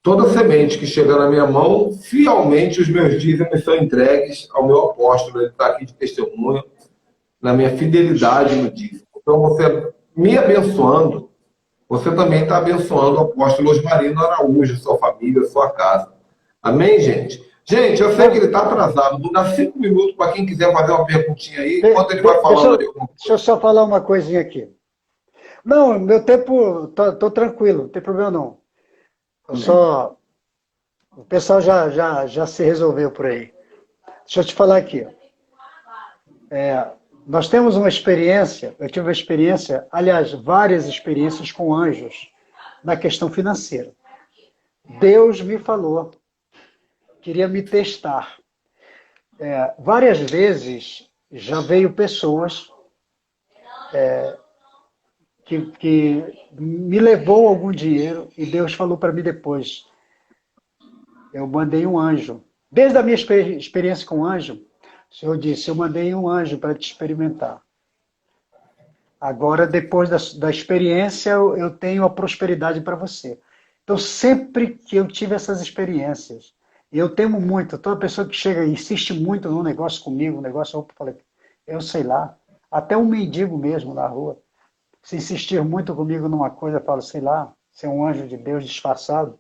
A: toda semente que chega na minha mão, fielmente os meus dízimos são entregues ao meu apóstolo. Ele está aqui de testemunho na minha fidelidade no dízimo. Então, você me abençoando, você também está abençoando o apóstolo Osmarino Araújo, sua família, sua casa. Amém, gente? Gente, eu sei que ele está atrasado. Vou dar 5 minutos para quem quiser fazer uma perguntinha aí, enquanto ele vai falando.
B: Deixa eu só falar uma coisinha aqui. Não, meu tempo, tô tranquilo, não tem problema não. Eu só, o pessoal já se resolveu por aí. Deixa eu te falar aqui. Nós temos uma experiência, eu tive uma experiência, aliás, várias experiências com anjos na questão financeira. Deus me falou, queria me testar. Várias vezes já veio pessoas que me levou algum dinheiro e Deus falou para mim depois, eu mandei um anjo. Desde a minha experiência com anjo, o Senhor disse, eu mandei um anjo para te experimentar. Agora, depois da experiência, eu tenho a prosperidade para você. Então, sempre que eu tive essas experiências, e eu temo muito, toda pessoa que chega e insiste muito num negócio comigo, um negócio, eu falei, eu sei lá, até um mendigo mesmo na rua, se insistir muito comigo numa coisa, eu falo, sei lá, ser um anjo de Deus disfarçado,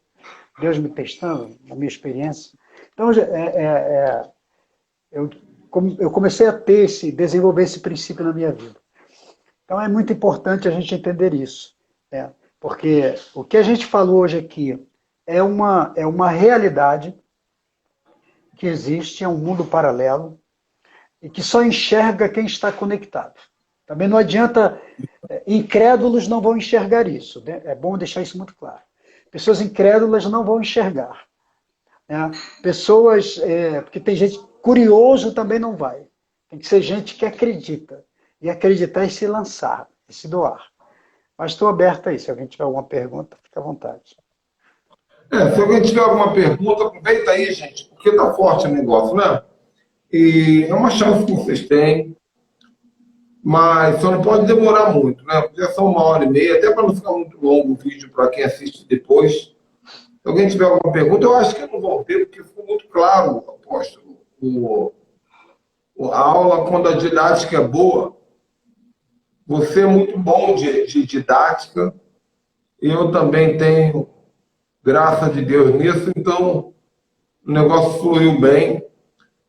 B: Deus me testando, na minha experiência. Então, eu comecei a desenvolver esse princípio na minha vida. Então é muito importante a gente entender isso, né? Porque o que a gente falou hoje aqui é uma realidade que existe, é um mundo paralelo e que só enxerga quem está conectado. Também não adianta, incrédulos não vão enxergar isso, né? É bom deixar isso muito claro. Pessoas incrédulas não vão enxergar, né? Pessoas, porque tem gente curioso também não vai. Tem que ser gente que acredita. E acreditar e se lançar, e se doar. Mas estou aberto aí. Se alguém tiver alguma pergunta, fica à vontade.
A: Se alguém tiver alguma pergunta, aproveita aí, gente, porque tá forte o negócio, né? E é uma chance que vocês têm, mas só não pode demorar muito, né? Já são 1h30, até para não ficar muito longo o vídeo para quem assiste depois. Se alguém tiver alguma pergunta, eu acho que não vão ter, porque ficou muito claro, apóstolo. A aula, quando a didática é boa, você é muito bom de didática, eu também tenho graça de Deus nisso, então o negócio fluiu bem.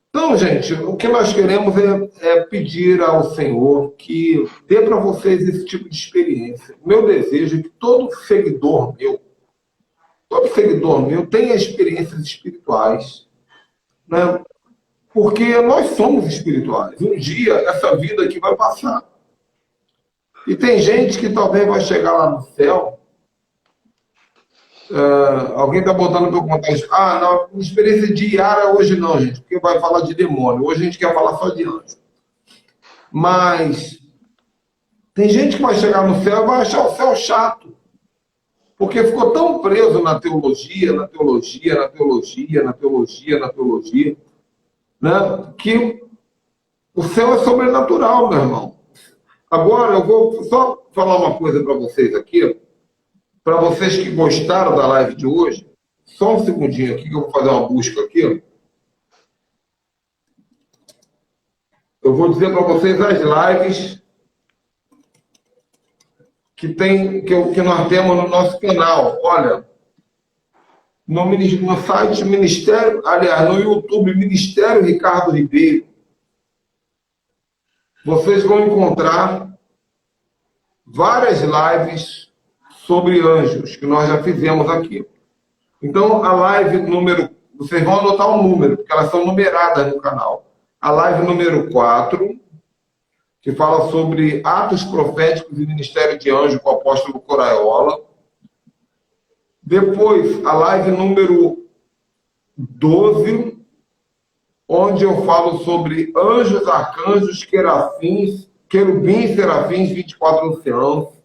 A: Então, gente, o que nós queremos é pedir ao Senhor que dê para vocês esse tipo de experiência. Meu desejo é que todo seguidor meu tenha experiências espirituais, né? Porque nós somos espirituais. Um dia essa vida aqui vai passar. E tem gente que talvez vai chegar lá no céu. Alguém está botando para eu contar isso. Não, experiência de Yara hoje não, gente, porque vai falar de demônio. Hoje a gente quer falar só de anjo. Mas tem gente que vai chegar no céu e vai achar o céu chato. Porque ficou tão preso na teologia, na teologia, na teologia, na teologia, na teologia, né, que o céu é sobrenatural, meu irmão. Agora, eu vou só falar uma coisa para vocês aqui. Para vocês que gostaram da live de hoje, só um segundinho aqui que eu vou fazer uma busca aqui. Eu vou dizer para vocês as lives que nós temos no nosso canal. Olha, no site Ministério, aliás, no YouTube Ministério Ricardo Ribeiro, vocês vão encontrar várias lives sobre anjos que nós já fizemos aqui. Então, a live número... Vocês vão anotar o número, porque elas são numeradas no canal. A live número 4, que fala sobre atos proféticos e ministério de anjo com o apóstolo Coraiola. Depois, a live número 12, onde eu falo sobre anjos, arcanjos, querubins, serafins, 24 anciãos.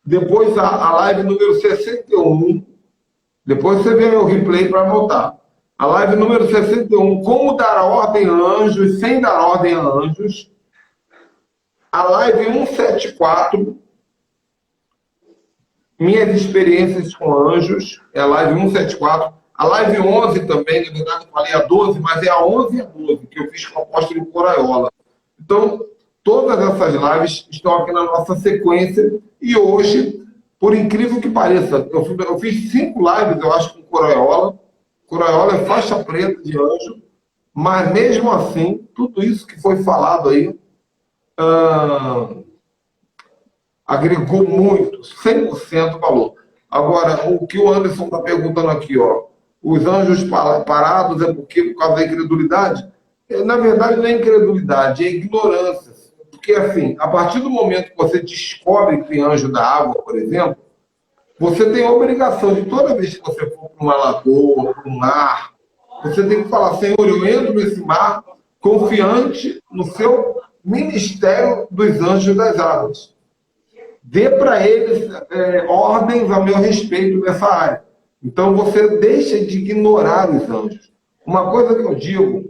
A: Depois a live número 61, depois você vê meu replay para anotar. A live número 61, como dar ordem a anjos sem dar ordem a anjos. A live 174, minhas experiências com anjos, é a live 174. A live 11 também, na verdade eu falei a 12, mas é a 11 e a 12, que eu fiz com o apóstolo Coraiola. Então, todas essas lives estão aqui na nossa sequência. E hoje, por incrível que pareça, eu fiz 5 lives, eu acho, com Coraiola. Coraiola é faixa preta de anjo. Mas, mesmo assim, tudo isso que foi falado aí, agregou muito, 100% valor. Agora, o que o Anderson está perguntando aqui, ó, os anjos parados é por causa da incredulidade? Na verdade, não é incredulidade, é ignorância. Porque, assim, a partir do momento que você descobre que tem anjo da água, por exemplo, você tem a obrigação de, toda vez que você for para uma lagoa, para um mar, você tem que falar, Senhor, eu entro nesse mar confiante no seu ministério dos anjos das águas. Dê para eles ordens a meu respeito nessa área. Então você deixa de ignorar os anjos. Uma coisa que eu digo,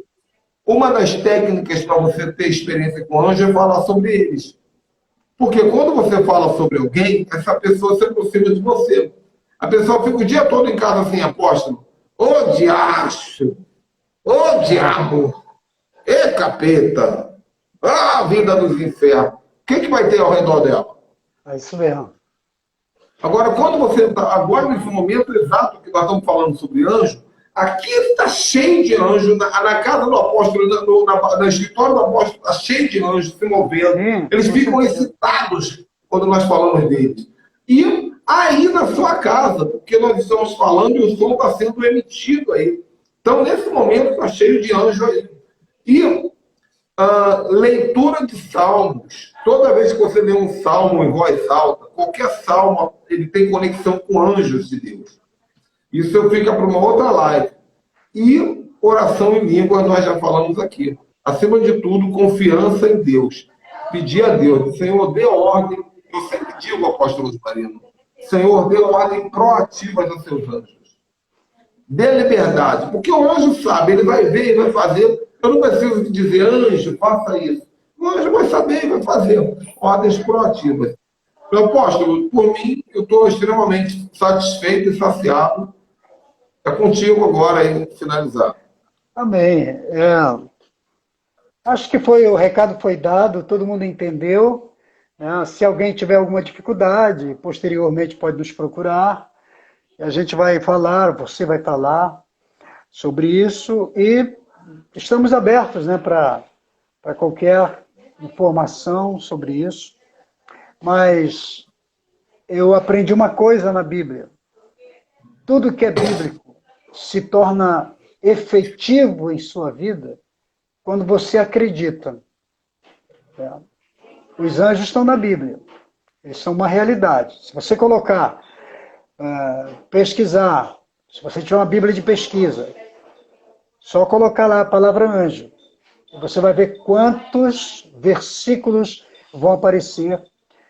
A: uma das técnicas para você ter experiência com anjo é falar sobre eles. Porque quando você fala sobre alguém, essa pessoa se aproxima de você. A pessoa fica o dia todo em casa assim, apóstolo. Ô diacho! Ô diabo! Ê capeta! Ah, vida dos infernos! O que vai ter ao redor dela?
B: É isso mesmo.
A: Agora, quando você está, agora nesse momento exato que nós estamos falando sobre anjo, aqui está cheio de anjos, na casa do apóstolo, na escritório do apóstolo, está cheio de anjos se movendo.
B: Sim,
A: Eles
B: com
A: ficam
B: certeza.
A: excitados quando nós falamos deles. E aí na sua casa, porque nós estamos falando e o som está sendo emitido aí. Então, nesse momento, está cheio de anjos aí. E leitura de salmos. Toda vez que você lê um salmo em voz alta, qualquer salmo, ele tem conexão com anjos de Deus. Isso fica para uma outra live. E oração em língua, nós já falamos aqui. Acima de tudo, confiança em Deus. Pedir a Deus, Senhor, dê ordem. Eu sempre digo, apóstolo Marino, Senhor, dê ordem proativas aos seus anjos. Dê liberdade. Porque o anjo sabe, ele vai ver, ele vai fazer. Eu não preciso dizer, anjo, faça isso. O anjo vai saber e vai fazer. Ordens proativas. Meu apóstolo, por mim, eu estou extremamente satisfeito e saciado. É contigo agora aí, finalizar.
B: Amém. Acho que o recado foi dado, todo mundo entendeu. Né? Se alguém tiver alguma dificuldade, posteriormente pode nos procurar. A gente vai falar, você vai falar sobre isso e estamos abertos, né, para qualquer informação sobre isso. Mas eu aprendi uma coisa na Bíblia. Tudo que é bíblico se torna efetivo em sua vida quando você acredita. Os anjos estão na Bíblia. Eles são uma realidade. Se você colocar, pesquisar, se você tiver uma Bíblia de pesquisa, só colocar lá a palavra anjo, você vai ver quantos versículos vão aparecer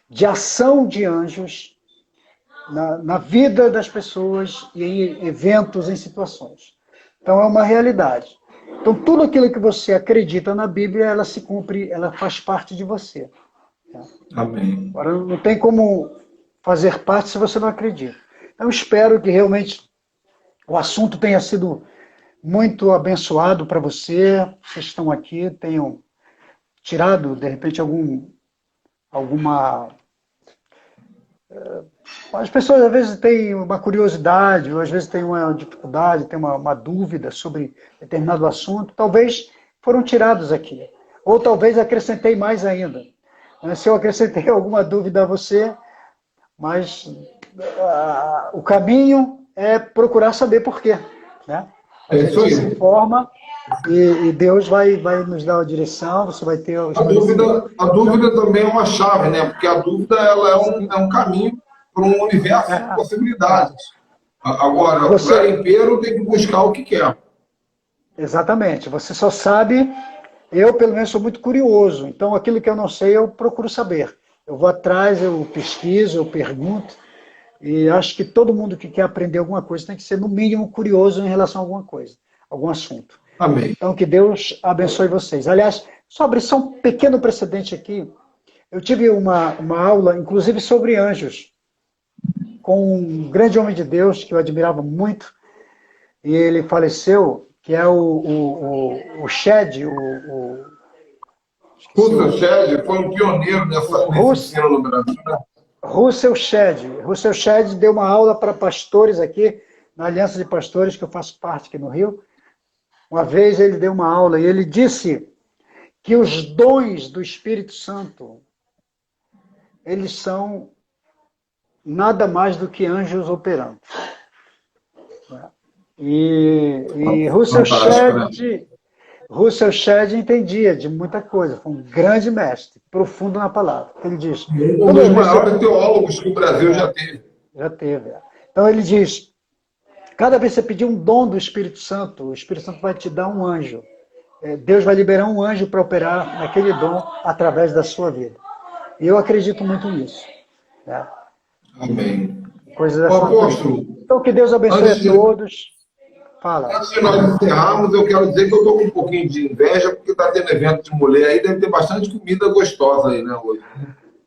B: de ação de anjos na vida das pessoas e em eventos, em situações. Então é uma realidade. Então tudo aquilo que você acredita na Bíblia, ela se cumpre, ela faz parte de você.
A: Amém.
B: Agora não tem como fazer parte se você não acredita. Então espero que realmente o assunto tenha sido muito abençoado para você. Vocês estão aqui, tenham tirado, de repente, alguma... As pessoas, às vezes, têm uma curiosidade, ou às vezes têm uma dificuldade, têm uma dúvida sobre determinado assunto. Talvez foram tirados aqui. Ou talvez acrescentei mais ainda. Se eu acrescentei alguma dúvida a você, mas o caminho é procurar saber por quê, né? A gente se informa e Deus vai nos dar a direção, você vai ter...
A: A dúvida também é uma chave, né? Porque a dúvida ela é um caminho para um universo de possibilidades. Agora, o garimpeiro tem que buscar o que quer.
B: Exatamente. Você só sabe... Eu, pelo menos, sou muito curioso. Então, aquilo que eu não sei, eu procuro saber. Eu vou atrás, eu pesquiso, eu pergunto. E acho que todo mundo que quer aprender alguma coisa tem que ser, no mínimo, curioso em relação a alguma coisa, algum assunto.
A: Amém.
B: Então, que Deus abençoe vocês. Aliás, só abrir só um pequeno precedente aqui. Eu tive uma aula, inclusive, sobre anjos, com um grande homem de Deus que eu admirava muito, e ele faleceu, que é o Shed,
A: Russell Shedd foi um pioneiro nesse ensino no Brasil, né?
B: Russell Shedd. Russell Shedd deu uma aula para pastores aqui, na Aliança de Pastores, que eu faço parte aqui no Rio. Uma vez ele deu uma aula e ele disse que os dons do Espírito Santo eles são nada mais do que anjos operando. E Russell Shedd entendia de muita coisa, foi um grande mestre, profundo na palavra. Ele diz...
A: Um dos maiores teólogos que o Brasil já teve.
B: Já teve. Então ele diz, cada vez que você pedir um dom do Espírito Santo, o Espírito Santo vai te dar um anjo. Deus vai liberar um anjo para operar naquele dom através da sua vida. E eu acredito muito nisso. Né?
A: Amém.
B: Coisas dessa
A: apóstolo,
B: então que Deus abençoe a todos. Fala.
A: Antes de nós encerrarmos, eu quero dizer que eu estou com um pouquinho de inveja, porque está tendo evento de mulher aí, deve ter bastante comida gostosa aí, né, hoje?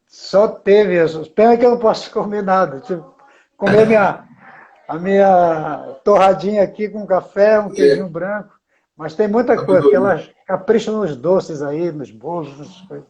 B: Só teve isso. Pena que eu não posso comer nada. Tipo, comer a minha torradinha aqui com café, um queijinho branco. Mas tem muita coisa, porque elas capricham nos doces aí, nos bolos, essas coisas.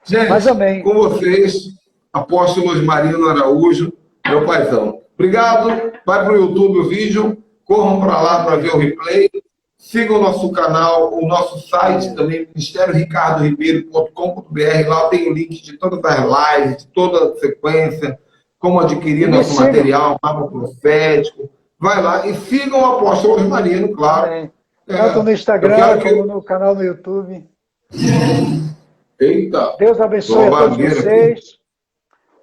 A: Gente,
B: mas, amém.
A: Com vocês, apóstolo Marino Araújo, meu paizão. Obrigado. Vai para o YouTube o vídeo. Corram para lá para ver o replay. Sigam o nosso canal, o nosso site também, ministérioricardoRibeiro.com.br. Lá tem o link de todas as lives, de toda a sequência, como adquirir nosso material, mapa profético. Vai lá e sigam o apóstolo Marino, claro.
B: Tanto no Instagram como no canal no YouTube.
A: Eita!
B: Deus abençoe a todos vocês.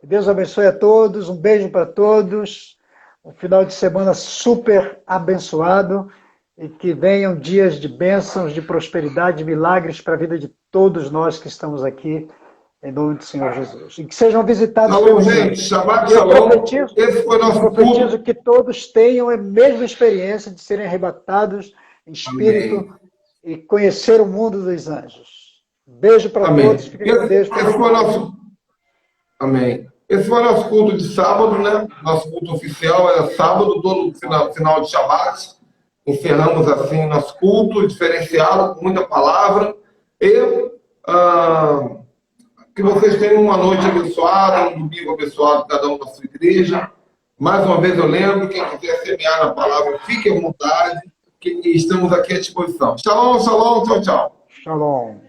B: Deus abençoe a todos. Um beijo para todos. Um final de semana super abençoado. E que venham dias de bênçãos, de prosperidade, de milagres para a vida de todos nós que estamos aqui, em nome do Senhor Jesus. E que sejam visitados
A: pelos gente, Shabbat Shalom. Esse foi nosso
B: profetizo que todos tenham a mesma experiência de serem arrebatados em espírito. Amém. E conhecer o mundo dos anjos. Beijo para todos. Fiquem com Deus.
A: Esse foi nosso... Amém. Esse foi o nosso culto de sábado, né? Nosso culto oficial era sábado, todo final de Shabbat. Encerramos assim nosso culto, diferenciado, com muita palavra. E que vocês tenham uma noite abençoada, um domingo abençoado, cada um na sua igreja. Mais uma vez eu lembro, quem quiser semear na palavra, fique à vontade, que estamos aqui à disposição. Shalom, shalom, tchau, tchau.
B: Shalom.